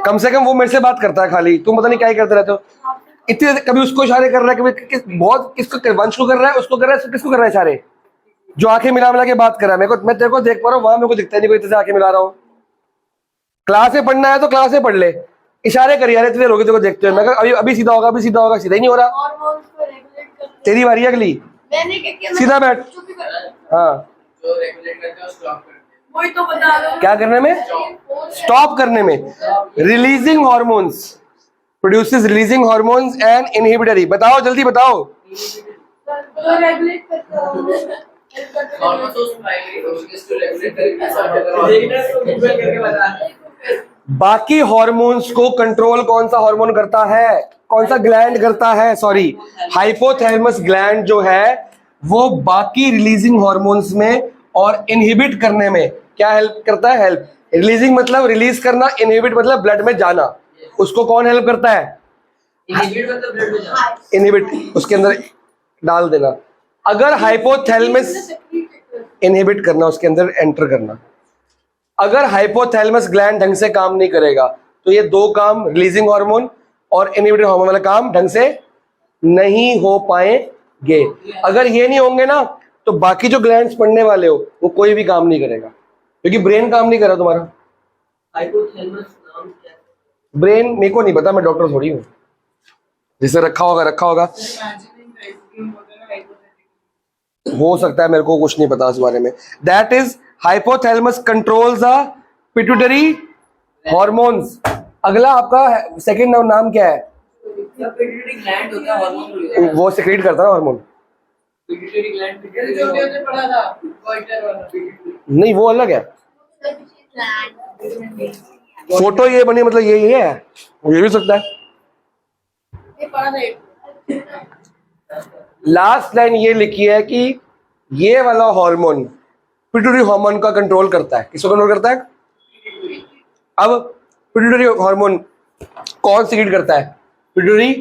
कम से कम वो मेरे से बात करता है खाली, तुम पता नहीं क्या ही करते रहते हो। इतने कभी उसको इशारे कर रहा है, कभी बहुत किसको, वंश को कर रहा है, उसको कर रहा है, किसको कर रहा है इशारे? जो आंखें मिला मिला के बात कर रहा है। मेरे को, मैं तेरे को देख पा रहा हूँ, वहां मेरे को दिखता नहीं, कोई इतने आंखें मिला रहा हूँ। क्लास में पढ़ना है तो क्लास में पढ़ ले, इशारे करिए। अरे इतने लोग तेरे को देखते हो। मैं अभी अभी सीधा होगा, अभी सीधा होगा, सीधा ही नहीं हो रहा। तेरी बारी है अगली, सीधा बैठ। हाँ, जो रेगुलेट करते हैं स्टॉप करते हैं। वही तो बता रहा हूँ। क्या करने में? स्टॉप करने में। Releasing hormones, produces releasing hormones and inhibitory. बताओ जल्दी बताओ। तो रेगुलेट करता हूँ। नॉर्मल तो प्राइमरी फोकस टू रेगुलेट करके बता। बाकी हॉर्मोन्स को कंट्रोल कौन सा हार्मोन करता है, कौन सा ग्लैंड करता है, सॉरी हाइपोथैलेमस ग्लैंड जो है वो बाकी रिलीजिंग हॉर्मोन्स में और इनहिबिट करने में क्या हेल्प करता है, हेल्प। रिलीजिंग मतलब रिलीज करना, इनहिबिट मतलब ब्लड में जाना, उसको कौन हेल्प करता है, इनहिबिट मतलब ब्लड में जाना, इनहिबिट उसके अंदर डाल देना। अगर हाइपोथैलेमस इनहिबिट करना, उसके अंदर एंटर करना, अगर हाइपोथैलेमस ग्लैंड ढंग से काम नहीं करेगा तो ये दो काम, रिलीजिंग हार्मोन और इनहिबिटिंग हार्मोन वाला काम ढंग से नहीं हो पाएंगे। अगर ये नहीं होंगे ना तो बाकी जो ग्लैंड्स पढ़ने वाले हो वो कोई भी काम नहीं करेगा, क्योंकि ब्रेन काम नहीं कर रहा तुम्हारा। हाइपोथैलेमस नाम क्या है? ब्रेन मेरे को नहीं पता, मैं डॉक्टर थोड़ी हूँ, जिसे रखा होगा हो सकता है, मेरे को कुछ नहीं पता इस बारे में। That is hypothalamus controls the pituitary hormones. अगला आपका सेकंड नाम क्या है, पिट्यूटरी ग्लैंड होता है हार्मोन, वो सेक्रेट करता है हार्मोन। पिट्यूटरी ग्लैंड जो भी हमने पढ़ा था गोइटर वाला, नहीं वो अलग है, फोटो ये बनी मतलब ये है, ये भी सकता है। ये पढ़ा था एक। लास्ट लाइन ये लिखी है कि ये वाला हार्मोन पिट्यूटरी हार्मोन का कंट्रोल करता है। किसको कंट्रोल करता है? अब पिट्यूटरी हार्मोन कौन सीक्रेट करता है? Pituitary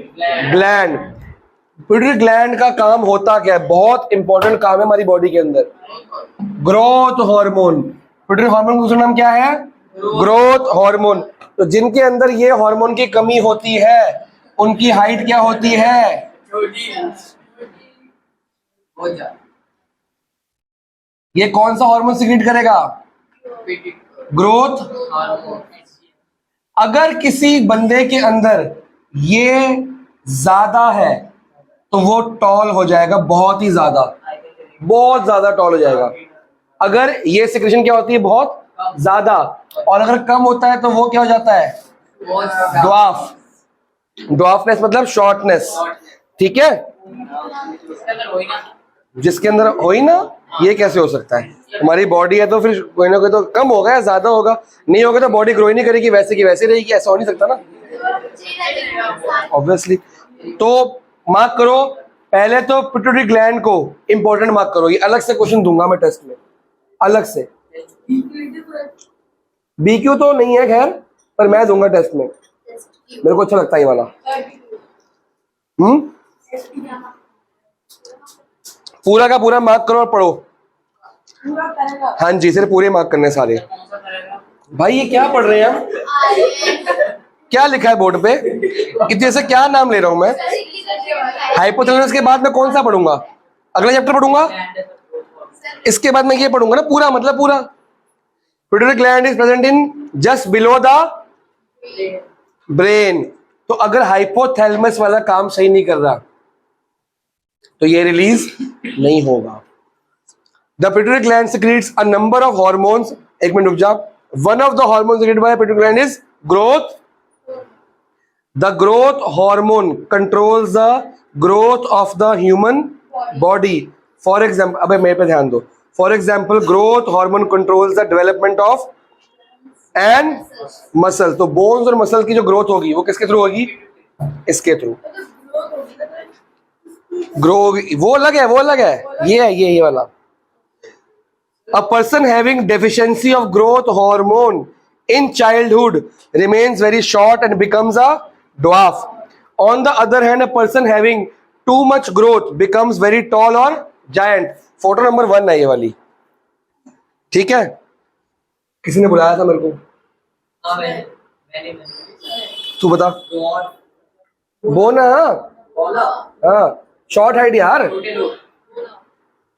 gland. पिट्यूटरी ग्लैंड का काम होता क्या है? बहुत इंपॉर्टेंट काम है हमारी बॉडी के अंदर, ग्रोथ हार्मोन। पिट्यूटरी हार्मोन का दूसरा नाम क्या है? Growth hormone. तो जिनके अंदर ये हार्मोन की कमी होती है उनकी हाइट क्या होती है? ये कौन सा हार्मोन सीक्रेट करेगा? Growth hormone. अगर किसी बंदे के अंदर ये ज्यादा है तो वो टॉल हो जाएगा, बहुत ही ज्यादा, बहुत ज्यादा टॉल हो जाएगा। अगर ये सिक्रेशन क्या होती है? बहुत ज्यादा। और अगर कम होता है तो वो क्या हो जाता है? ड्वार्फ। ड्वार्फनेस मतलब शॉर्टनेस, ठीक है। जिसके अंदर हो ही ना, ये कैसे हो सकता है? हमारी बॉडी है तो फिर कोई ना कोई तो कम होगा या ज्यादा होगा, नहीं होगा तो बॉडी ग्रो ही नहीं करेगी, वैसे की वैसे रहेगी, ऐसा हो नहीं सकता ना ऑब्वियसली। तो मार्क करो पहले तो पिट्यूटरी ग्लैंड को इंपॉर्टेंट मार्क करो, ये अलग से क्वेश्चन दूंगा मैं टेस्ट में, अलग से। बीक्यू तो नहीं है खैर, पर मैं दूंगा टेस्ट में, मेरे को अच्छा लगता है ये वाला। पूरा का पूरा मार्क करो और पढ़ो। हाँ जी, सिर्फ पूरे मार्क करने सारे। भाई ये क्या पढ़ रहे हैं हम? क्या लिखा है बोर्ड पे? कि से क्या नाम ले रहा हूं मैं? हाइपोथैलेमस के बाद मैं कौन सा पढ़ूंगा? अगला चैप्टर पढ़ूंगा, इसके बाद मैं ये पढ़ूंगा ना पूरा, मतलब पूरा। Pituitary gland is present in just below the brain. तो अगर हाइपोथैलेमस वाला काम सही नहीं कर रहा तो ये रिलीज नहीं होगा। The pituitary gland secretes a number of hormones। एक मिनट रुक जाओ। One of the hormones secreted by pituitary gland is growth। The growth hormone controls the growth of the human body। For example, अबे मेरे पे ध्यान दो। For example, growth hormone controls the development of and muscle। तो bones और muscle की जो growth होगी वो किसके थ्रू होगी? इसके थ्रू ग्रो होगी। वो अलग है, वो अलग है, ये है ये वाला। A person having deficiency of growth hormone in childhood remains very short and becomes a dwarf। On the other hand, a person having too much growth becomes very tall or giant। Photo number 1 है ये वाली, ठीक है। किसी ने बुलाया था मेरे को? तू बता। बोना। हाँ, शॉर्ट हाइट यार,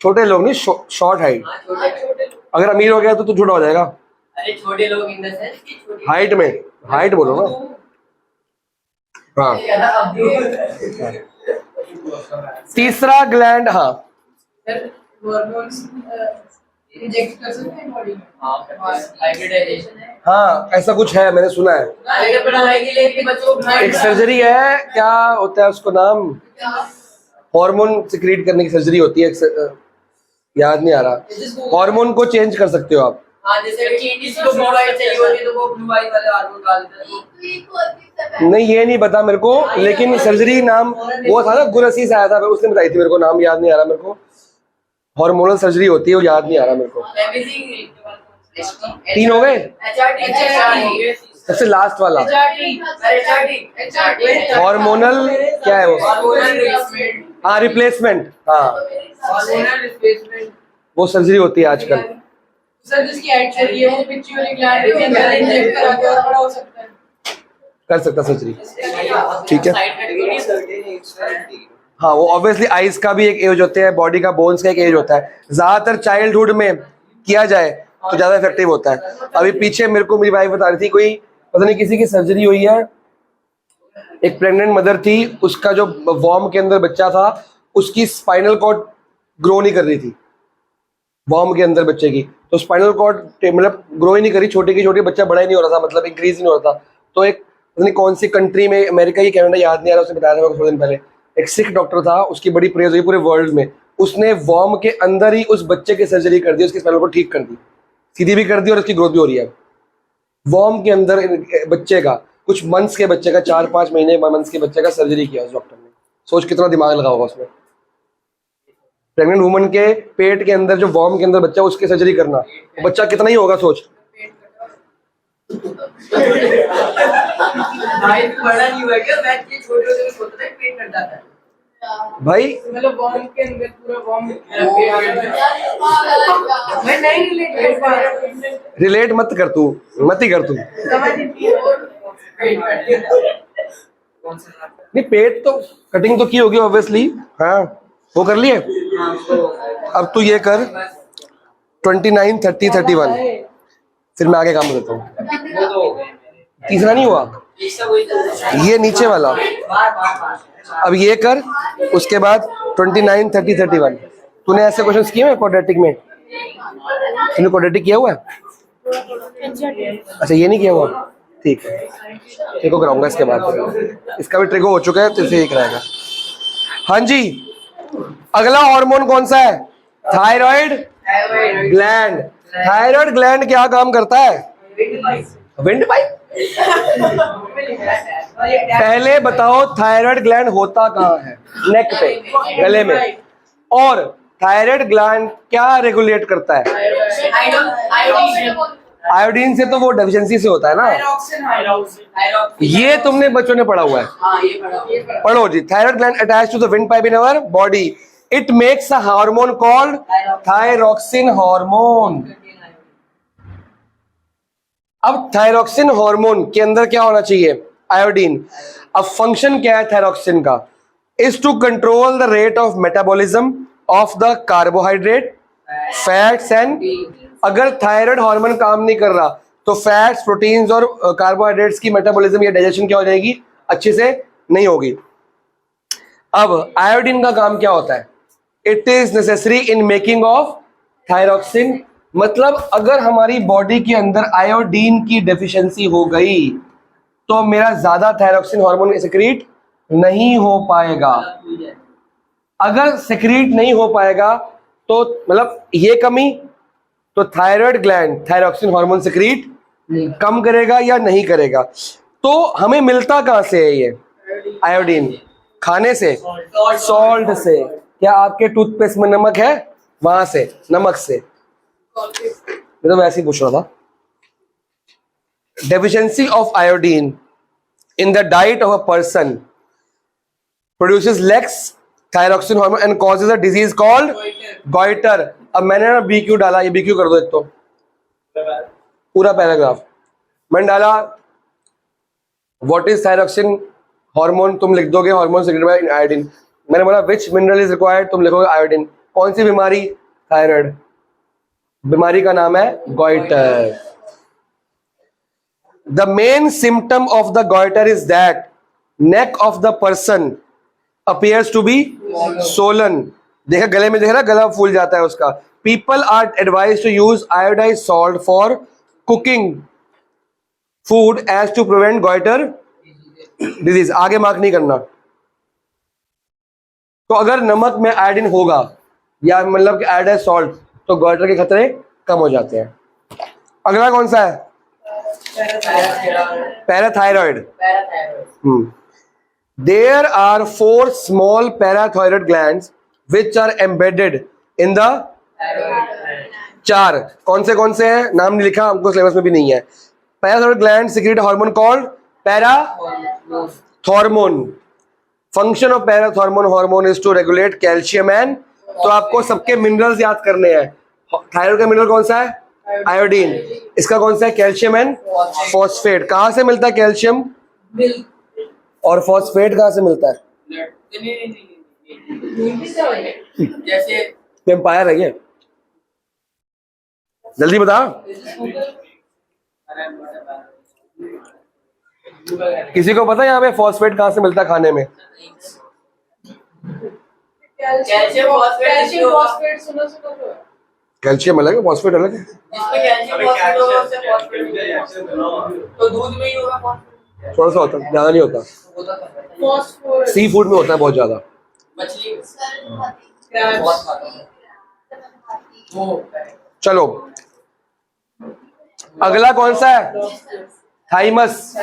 छोटे लोग नहीं, शॉर्ट हाइट। अगर अमीर हो गया तो तू छोटा हो जाएगा। अरे छोटे लोग इन द सेंस कि छोटे हाइट में, हाइट बोलो ना। हाँ, तीसरा ग्लैंड, हाँ हार्मोन्स इंजेक्ट कर सकते हैं बॉडी में। हाइब्रिडाइजेशन है। हाँ, ऐसा कुछ है, मैंने सुना है। आगे पढ़ाई के लिए बच्चों को एक सर्जरी है, क्या होता है उसको नाम? हार्मोन सिक्रीट करने की सर्जरी होती है, याद नहीं आ रहा। हार्मोन को चेंज कर सकते हो आप। हाँ, जैसे किसी को ब्लू आइज चाहिए होती है तो वो ब्लू आइज वाले हार्मोन डाल देते हैं। नहीं ये नहीं पता मेरे को, लेकिन सर्जरी नाम वो था ना, गुरसी से आया था, उसने बताई थी मेरे को, नाम याद नहीं आ रहा मेरे को। हार्मोनल सर्जरी होती है, वो याद नहीं आ रहा मेरे को। 3 हो गए। सबसे लास्ट वाला हार्मोनल क्या है वो? हाँ रिप्लेसमेंट, हाँ वो सर्जरी होती है आजकल। सर जिसकी ऐड चाहिए वो पिट्यूटरी ग्लैंड के अंदर इंजेक्ट करा के और बड़ा हो सकता है, कर सकता सर्जरी, ठीक है। हाँ वो ऑब्वियसली आइज का भी एक एज होता है, बॉडी का बोन्स का एक एज होता है। ज्यादातर चाइल्डहुड में किया जाए तो ज्यादा इफेक्टिव होता है। अभी पीछे मेरे को मेरी वाइफ बता रही थी, कोई पता नहीं किसी की सर्जरी हुई है, एक प्रेग्नेंट मदर थी, उसका जो वॉर्म के अंदर बच्चा था उसकी स्पाइनल कॉर्ड ग्रो नहीं कर रही थी, वॉर्म के अंदर बच्चे की, तो स्पाइनल कॉर्ड मतलब ग्रो ही नहीं करी, छोटे की छोटे, बच्चा बड़ा ही नहीं हो रहा था, मतलब इंक्रीज ही नहीं हो रहा था। तो एक पता नहीं कौन सी कंट्री में, अमेरिका की कनाडा याद नहीं आ रहा, उसने बताया था मेरे को थोड़े दिन पहले, एक सिख डॉक्टर था, उसकी बड़ी प्रेज हुई पूरे वर्ल्ड में, उसने वॉर्म के अंदर ही उस बच्चे की सर्जरी कर दी, उसकी स्पाइनल कॉर्ड ठीक कर दी, सीधी भी कर दी और उसकी ग्रोथ भी हो रही है। वॉर्म के अंदर बच्चे का, कुछ मंथ्स के बच्चे का, 4-5 महीने मंथ्स के बच्चे का सर्जरी किया उस डॉक्टर ने। सोच कितना दिमाग लगा होगा उसमें। प्रेग्नेंट वुमन के पेट के अंदर जो वॉर्म के अंदर बच्चा, उसकी सर्जरी करना, तो बच्चा कितना ही होगा सोच। भाई बड़ा नहीं हुआ क्या? मैं ये छोटे होते सोचता था पेट कट जाता है भाई, मतलब वॉर्म के अंदर पूरा वॉर्म मैं नहीं रिलेट कर पा रहा, रिलेट मत कर तू, मत ही कर तू। समझ नहीं नहीं पेट तो कटिंग तो की होगी ऑब्वियसली, हाँ वो कर लिए। अब तू ये कर 29, 30, 31, फिर मैं आगे काम करता हूँ। तीसरा नहीं हुआ, ये नीचे वाला, अब ये कर, उसके बाद 29, 30, 31। तूने ऐसे क्वेश्चंस किए हैं क्वाड्रेटिक में? तूने क्वाड्रेटिक किया हुआ है? अच्छा ये नहीं किया हुआ, ठीक है, ट्रिको कराऊंगा इसके बाद, इसका भी ट्रिको हो चुका है तो इसे ही कराएगा। हाँ जी, अगला हार्मोन कौन सा है? Thyroid gland. थायराइड ग्लैंड क्या काम करता है? Wind pipe. पहले बताओ थायराइड ग्लैंड होता कहाँ है? नेक पे, गले में। और थायराइड ग्लैंड क्या रेगुलेट करता है? आयोडीन से तो वो डेफिशिएंसी से होता है ना, ये तुमने बच्चों ने पढ़ा हुआ है। पढ़ो जी, thyroid gland attached to the wind pipe in our body, it makes a hormone called thyroxine hormone. अब थायरॉक्सिन हार्मोन के अंदर क्या होना चाहिए? आयोडीन। अब फंक्शन क्या है थायरॉक्सिन का? Is to control the rate of metabolism of the carbohydrate, fats and, अगर थायराइड हार्मोन काम नहीं कर रहा तो फैट्स, प्रोटीन्स और कार्बोहाइड्रेट्स की मेटाबॉलिज्म या डाइजेशन क्या हो जाएगी? अच्छे से नहीं होगी। अब आयोडीन का काम क्या होता है? It is necessary in making of thyroxine. मतलब अगर हमारी बॉडी के अंदर आयोडीन की डेफिशिएंसी हो गई तो मेरा ज्यादा थायरॉक्सिन हार्मोन सेक्रीट नहीं हो पाएगा। अगर सेक्रीट नहीं हो पाएगा तो मतलब ये कमी, तो thyroid gland thyroxine hormone secrete कम करेगा या नहीं करेगा। तो हमें मिलता कहां से है ये आयोडीन? खाने से, सॉल्ट से। क्या आपके टूथपेस्ट में नमक है? वहां से, नमक से। मैं तो वैसे ही पूछ रहा था। Deficiency of iodine in the diet of a person produces less thyroxine hormone and causes a disease called goitre. अब मैंने ना बीक्यू डाला, ये बीक्यू कर दो एक तो पूरा पैराग्राफ मैंने डाला। व्हाट इज थायरॉक्सिन हार्मोन, तुम लिख दोगे हार्मोन सेक्रेटेड बाय आयोडीन। मैंने बोला विच मिनरल इज रिक्वायर्ड, तुम लिखोगे आयोडीन। कौन सी बीमारी? थायराइड। बीमारी का नाम है goitre. The main symptom of the goitre is that neck of the person appears to be swollen। देखा गले में, देखा ना गला फूल जाता है उसका। People are advised to use iodized salt for cooking food as to prevent goiter disease। आगे मार्क नहीं करना। तो अगर नमक में आयोडीन होगा या मतलब ऐड है सॉल्ट, तो गॉइटर के खतरे कम हो जाते हैं। अगला कौन सा है? Parathyroid. There are 4 small parathyroid glands which are embedded in the 4 कौन से हैं? नाम नहीं लिखा, हमको सिलेबस में भी नहीं है। Parathyroid gland secrete hormone called parathormone. Function of parathormone hormone is to regulate calcium and, तो आपको सबके मिनरल्स याद करने हैं। थायराइड का मिनरल कौन सा है? आयोडीन। इसका कौन सा है? Calcium and phosphate. कहाँ से मिलता है कैल्शियम और फॉस्फेट कहाँ से मिलता है? जैसे वेम्पायर है ये, जल्दी बता। किसी को पता है यहाँ पे फॉस्फेट कहाँ से मिलता है खाने में? कैल्शियम फॉस्फेट सुना तो है। कैल्शियम अलग है, फॉस्फेट अलग है। जिसमें कैल्शियम फॉस्फेट होगा उससे फॉस्फेट, तो दूध में ही होगा फॉस्फेट। थोड़ा सा होता है, ज्यादा नहीं होता। फॉस्फोरस सी फूड में होता है बहुत ज्यादा। मछली क्रैब्स। बहुत खाता हूँ वो। चलो अगला कौन सा है? थाइमस।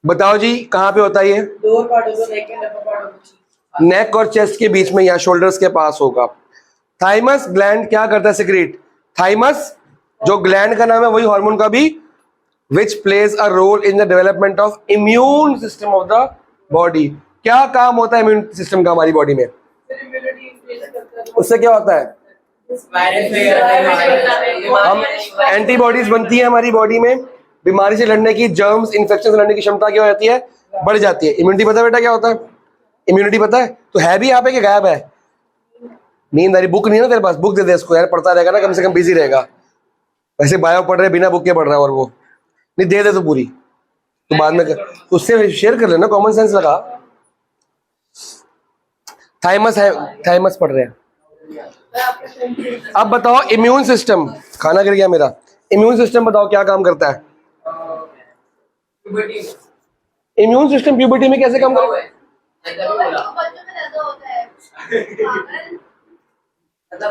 बताओ जी कहाँ पे होता है ये? Lower part of the neck and upper part of the cheek. Neck और चेस्ट के बीच में या शोल्डर्स के पास होगा। थाइमस ग्लैंड क्या करता है? सिक्रीट। थाइमस जो ग्लैंड का नाम है वही हार्मोन का भी, which plays a role in the development of immune system of the body. क्या काम होता है इम्यून सिस्टम का हमारी बॉडी में? इम्यूनिटी इंक्रीज करता है। उससे क्या होता है? हम एंटीबॉडीज बनती है हमारी बॉडी में, बीमारी से लड़ने की, जर्म्स इन्फेक्शन से लड़ने की क्षमता क्या हो जाती है? बढ़ जाती है। इम्यूनिटी पता है बेटा क्या होता है? इम्यूनिटी पता है? तो है भी यहाँ पे कि गायब है? नींद आ रही? बुक नहीं है ना तेरे पास? बुक दे दे इसको यार, पढ़ता रहेगा ना, कम से कम बिजी रहेगा। वैसे बायो पढ़ रहे बिना बुक के पढ़ रहा है, और वो नहीं दे दे तो पूरी, तो बाद में कर, उससे शेयर कर लेना, कॉमन सेंस लगा। थाइमस है, थाइमस पढ़ रहे हैं। अब बताओ इम्यून सिस्टम, खाना गिर गया मेरा। इम्यून सिस्टम बताओ क्या काम करता है? इम्यून सिस्टम प्यूबर्टी में कैसे काम करता है?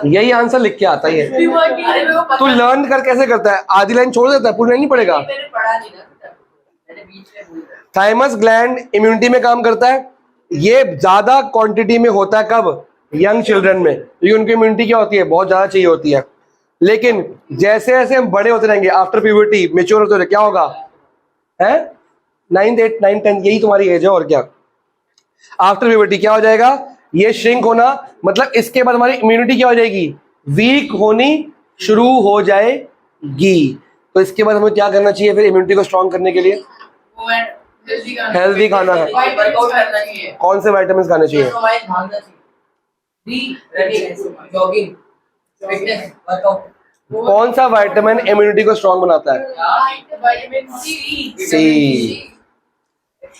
यही आंसर लिख के आता है। तू लर्न कर कैसे करता है? आधी लाइन छोड़ देता है, पूरी लाइन नहीं पढ़ेगा। मैंने पढ़ा नहीं ना, मैंने बीच में भूल गया। थाइमस ग्लैंड इम्यूनिटी में काम करता है। ये ज्यादा क्वांटिटी में होता है कब? यंग चिल्ड्रन में, क्योंकि उनकी इम्यूनिटी क्या होती है? बहुत ज्यादा चाहिए होती है। लेकिन जैसे जैसे हम बड़े होते रहेंगे, आफ्टर प्यूबर्टी मेच्योर होते रहे, क्या होगा? है 9th 8th 9th 10th यही तुम्हारी एज है, और क्या? आफ्टर प्यूबर्टी क्या हो जाएगा? ये श्रिंक होना, मतलब इसके बाद हमारी इम्यूनिटी क्या हो जाएगी? वीक होनी शुरू हो जाएगी। तो इसके बाद हमें क्या करना चाहिए फिर इम्यूनिटी को स्ट्रॉन्ग करने के लिए? हेल्दी खाना है। वर्कआउट करना चाहिए, कौन से विटामिन खाने चाहिए? एक्सरसाइज भागना चाहिए, रनिंग, जॉगिंग, फिटनेस, वर्कआउट। कौन सा विटामिन इम्यूनिटी को स्ट्रॉन्ग बनाता है? Vitamin C. सी।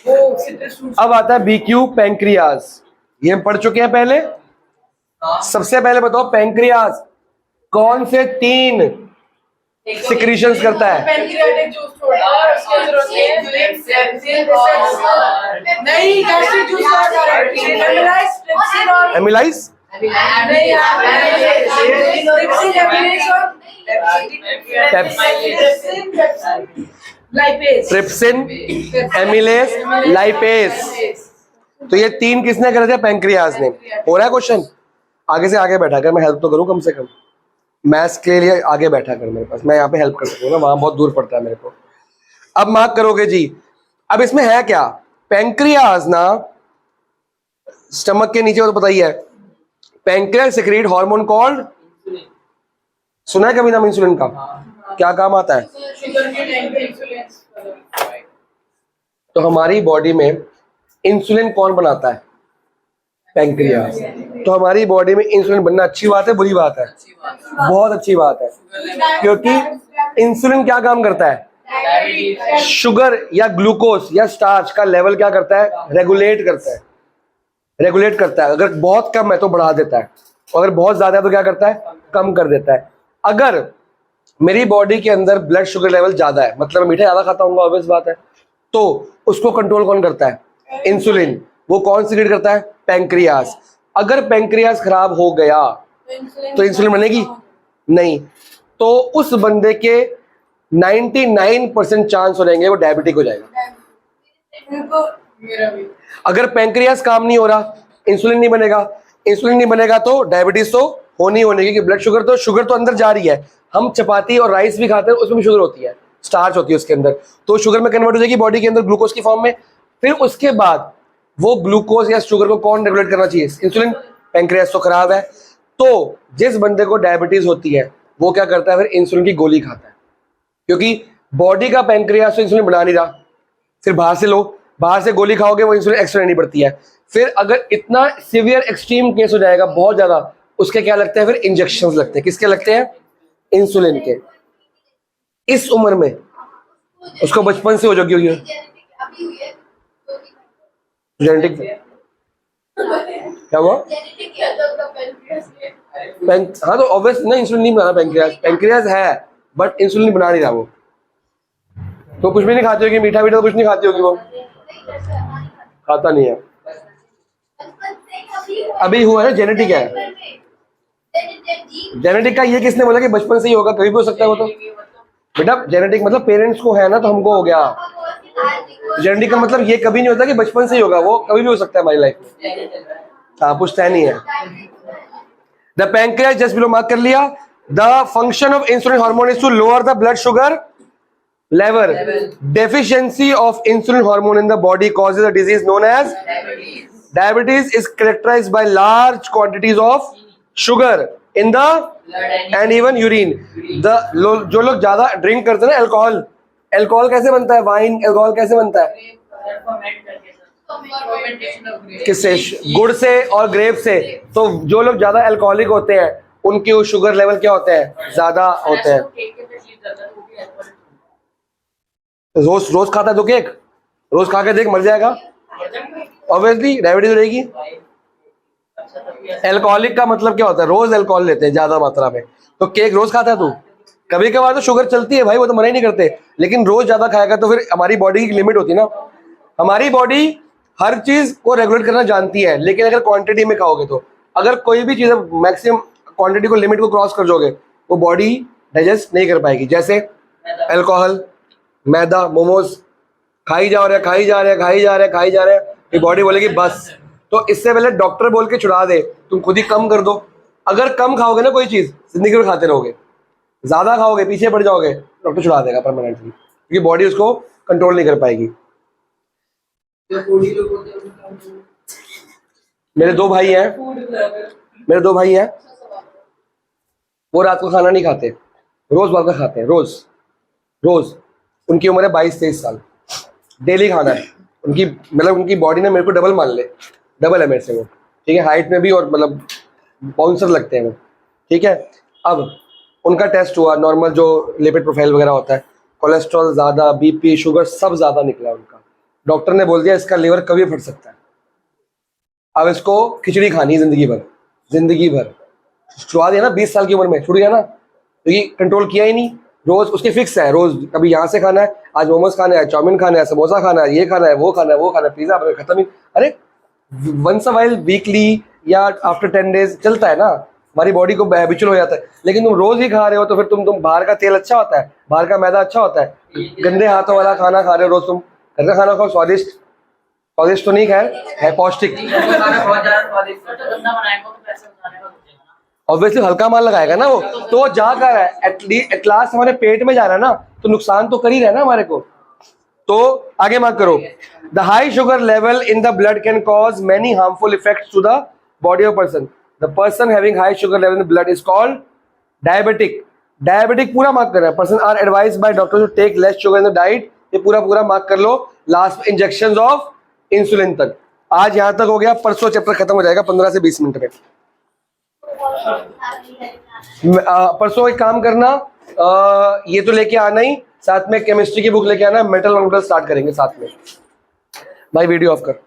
वो सिट्रस फ्रूट। अब आता है बीक्यू, पैंक्रियाज। ये हम पढ़ चुके हैं पहले। सबसे पहले बताओ पैंक्रियाज कौन से 3 सिक्रीशंस करता है? पैंक्रियाटिक जूस छोड़कर और उसके अंदर होते हैं नहीं गैस्ट्रिक जूस एमिलाइज, ट्रिप्सिन और एमिलाइज, ट्रिप्सिन, एमिलेस, लाइपेस। तो ये 3 किसने करे थे? पैंक्रियाज ने। हो रहा है क्वेश्चन? आगे से आगे बैठा कर, मैं हेल्प तो करूं कम से कम। मैथ्स के लिए आगे बैठा कर मेरे पास, मैं यहाँ पे हेल्प कर सकूँ ना, वहां बहुत दूर पड़ता है मेरे को। अब मार्क करोगे जी। अब इसमें है क्या? पैंक्रियाज ना स्टमक के नीचे, तो बताइए। पैंक्रियाज सिक्रीट हार्मोन कॉल्ड, सुना है कभी नाम इंसुलिन का? क्या काम आता है? शुगर के टाइम पे इंसुलिन। तो हमारी बॉडी में इंसुलिन कौन बनाता है? पैंक्रियाज। तो हमारी बॉडी में इंसुलिन बनना अच्छी बात है, बुरी बात है? बहुत अच्छी बात है, क्योंकि इंसुलिन क्या काम करता है? शुगर या ग्लूकोज या स्टार्च का लेवल क्या करता है? रेगुलेट करता है। रेगुलेट करता है। अगर बहुत कम है तो बढ़ा देता है, अगर बहुत ज्यादा है तो क्या करता है? कम कर देता है। अगर मेरी बॉडी के अंदर ब्लड शुगर लेवल ज्यादा है, मतलब मीठा ज्यादा खाता हूँ, ऑब्वियस बात है, तो उसको कंट्रोल कौन करता है? इंसुलिन। वो कौन सीक्रेट करता है? पैंक्रियाज। अगर पेंक्रियाज खराब हो गया तो इंसुलिन बनेगी नहीं, तो उस बंदे के 99% चांस हो जाएंगे वो डायबिटिक हो जाएगा। मेरा भी अगर पेंक्रियाज काम नहीं हो रहा, इंसुलिन नहीं बनेगा, इंसुलिन नहीं बनेगा तो डायबिटीज तो होनी होने, क्योंकि ब्लड शुगर तो अंदर जा रही है। हम चपाती और राइस भी खाते हैं, उसमें भी शुगर होती है, स्टार्च होती है उसके अंदर, तो शुगर में कन्वर्ट हो जाएगी बॉडी के अंदर ग्लूकोज की फॉर्म में। फिर उसके बाद वो ग्लूकोज या शुगर को कौन रेगुलेट करना चाहिए? इंसुलिन। पेंक्रियाज तो खराब है, तो जिस बंदे को डायबिटीज होती है वो क्या करता है? फिर इंसुलिन की गोली खाता है, क्योंकि बॉडी का पेंक्रियाज तो इंसुलिन बना नहीं रहा। फिर बाहर से लो, बाहर से गोली खाओगे, वो इंसुलिन एक्स्ट्रा नहीं पड़ती है। फिर अगर इतना सीवियर एक्सट्रीम केस हो जाएगा बहुत ज्यादा, उसके क्या लगते हैं? फिर इंजेक्शंस लगते हैं। किसके लगते हैं? इंसुलिन के। इस उम्र में उसको बचपन से हो जाएगी हुई है जेनेटिक। क्या हुआ? हाँ तो ऑब्वियस ना, इंसुलिन नहीं बनाना पेंक्रियाज, पेंक्रियाज है बट इंसुलिन नहीं बना नहीं रहा वो। तो कुछ भी नहीं खाती होगी, मीठा मीठा तो कुछ नहीं खाती होगी वो, खाता नहीं है। अभी हुआ है, जेनेटिक है। जेनेटिक का ये किसने बोला कि बचपन से ही होगा? कभी भी हो सकता है वो तो। बेटा जेनेटिक मतलब पेरेंट्स को है ना, तो हमको हो गया। जेनेटिक का मतलब ये कभी नहीं होता कि बचपन से ही होगा, वो कभी भी हो सकता है हमारी लाइफ में। हाँ, पूछता नहीं है। The pancreas just below, mark कर लिया। The function of insulin hormone is to lower the blood sugar level. Deficiency of insulin hormone in the body causes a disease known as diabetes is characterized by large quantities of sugar in the and even urine. जो लोग ज्यादा drink करते हैं ना, alcohol, alcohol कैसे बनता है? Wine alcohol कैसे बनता है? किससे? गुड़ से और ग्रेप से। तो जो लोग ज्यादा अल्कोहलिक होते हैं उनके शुगर लेवल क्या होते हैं? ज्यादा होते हैं। रोज रोज खाता है तो केक, रोज खा के देख, मर जाएगा ऑब्वियसली, डायबिटीज रहेगी। अल्कोहलिक का मतलब क्या होता है? रोज अल्कोहल लेते हैं ज्यादा मात्रा में। तो केक रोज खाता है तू? कभी कभार तो शुगर चलती है भाई, वो तो मना ही नहीं करते, लेकिन रोज ज्यादा खाएगा तो फिर हमारी बॉडी की लिमिट होती है ना। हमारी बॉडी हर चीज को रेगुलेट करना जानती है, लेकिन अगर क्वांटिटी में खाओगे तो, अगर कोई भी चीज मैक्सिमम क्वांटिटी को, लिमिट को क्रॉस कर जाओगे, वो बॉडी डाइजेस्ट नहीं कर पाएगी। जैसे अल्कोहल, मैदा, मोमोज, खाई जा रहे खाई जा रहे खाई जा रहे खाई जा रहे, ये बॉडी बोलेगी बस। तो इससे पहले डॉक्टर बोल के छुड़ा दे, तुम खुद ही कम कर दो। अगर कम खाओगे ना कोई चीज, जिंदगी में खाते रहोगे, ज्यादा खाओगे पीछे पड़ जाओगे, डॉक्टर छुड़ा देगा परमानेंटली, क्योंकि बॉडी उसको कंट्रोल नहीं कर पाएगी। मेरे दो भाई हैं, वो रात को खाना नहीं खाते, रोज बात का खाते हैं, रोज। उनकी उम्र है 22-23 साल, डेली खाना है उनकी, मतलब उनकी बॉडी ने मेरे को डबल मान ले, डबल है मेरे से वो, ठीक है, हाइट में भी, और मतलब बाउंसर लगते हैं वो, ठीक है। अब उनका टेस्ट हुआ, नॉर्मल जो लिपिड प्रोफाइल वगैरह होता है, कोलेस्ट्रॉल ज़्यादा, बीपी, शुगर सब ज़्यादा निकला उनका। डॉक्टर ने बोल दिया इसका लीवर कभी फट सकता है, अब इसको खिचड़ी खानी जिंदगी भर। छुड़ा दिया ना 20 साल की उम्र में, छुड़ गया ना, क्योंकि कंट्रोल किया ही नहीं। रोज उसके फिक्स है, रोज कभी यहाँ से खाना है, आज मोमोज खाना है, चाउमीन खाना है, समोसा खाना है, ये खाना है, वो खाना है, पिज्जा खत्म ही। अरे वंस अ वाइल, वीकली या आफ्टर 10 days चलता है ना, हमारी बॉडी को हैबिचुअल हो जाता है। लेकिन तुम रोज ही खा रहे हो तो फिर तुम बाहर का तेल अच्छा होता है, बाहर का मैदा अच्छा होता है, गंदे हाथों वाला खाना खा रहे हो रोज। तुम घर का खाना खाओ, स्वादिष्ट तो नहीं खैर है, पौष्टिक। ऑब्वियसली हल्का माल लगाएगा ना वो, तो वो जा कर है एट लास्ट हमारे पेट में जा रहा है ना, तो नुकसान तो कर ही रहा है ना हमारे को। तो आगे मार्क करो, the high sugar level in the blood can cause many harmful effects to the body of person. The person having high sugar level in the blood is called diabetic पूरा मार्क कर रहा है। Person are advise by doctor to take less sugar in the diet, ये पूरा mark कर लो, last injection of insulin तक। आज यहां तक हो गया, परसों चैप्टर खत्म हो जाएगा 15 से 20 मिनट में। परसों एक काम करना, ये तो लेके आना ही, साथ में केमिस्ट्री की बुक लेके आना, मेटल ऑर्बिटल स्टार्ट करेंगे साथ में। भाई वीडियो ऑफ कर।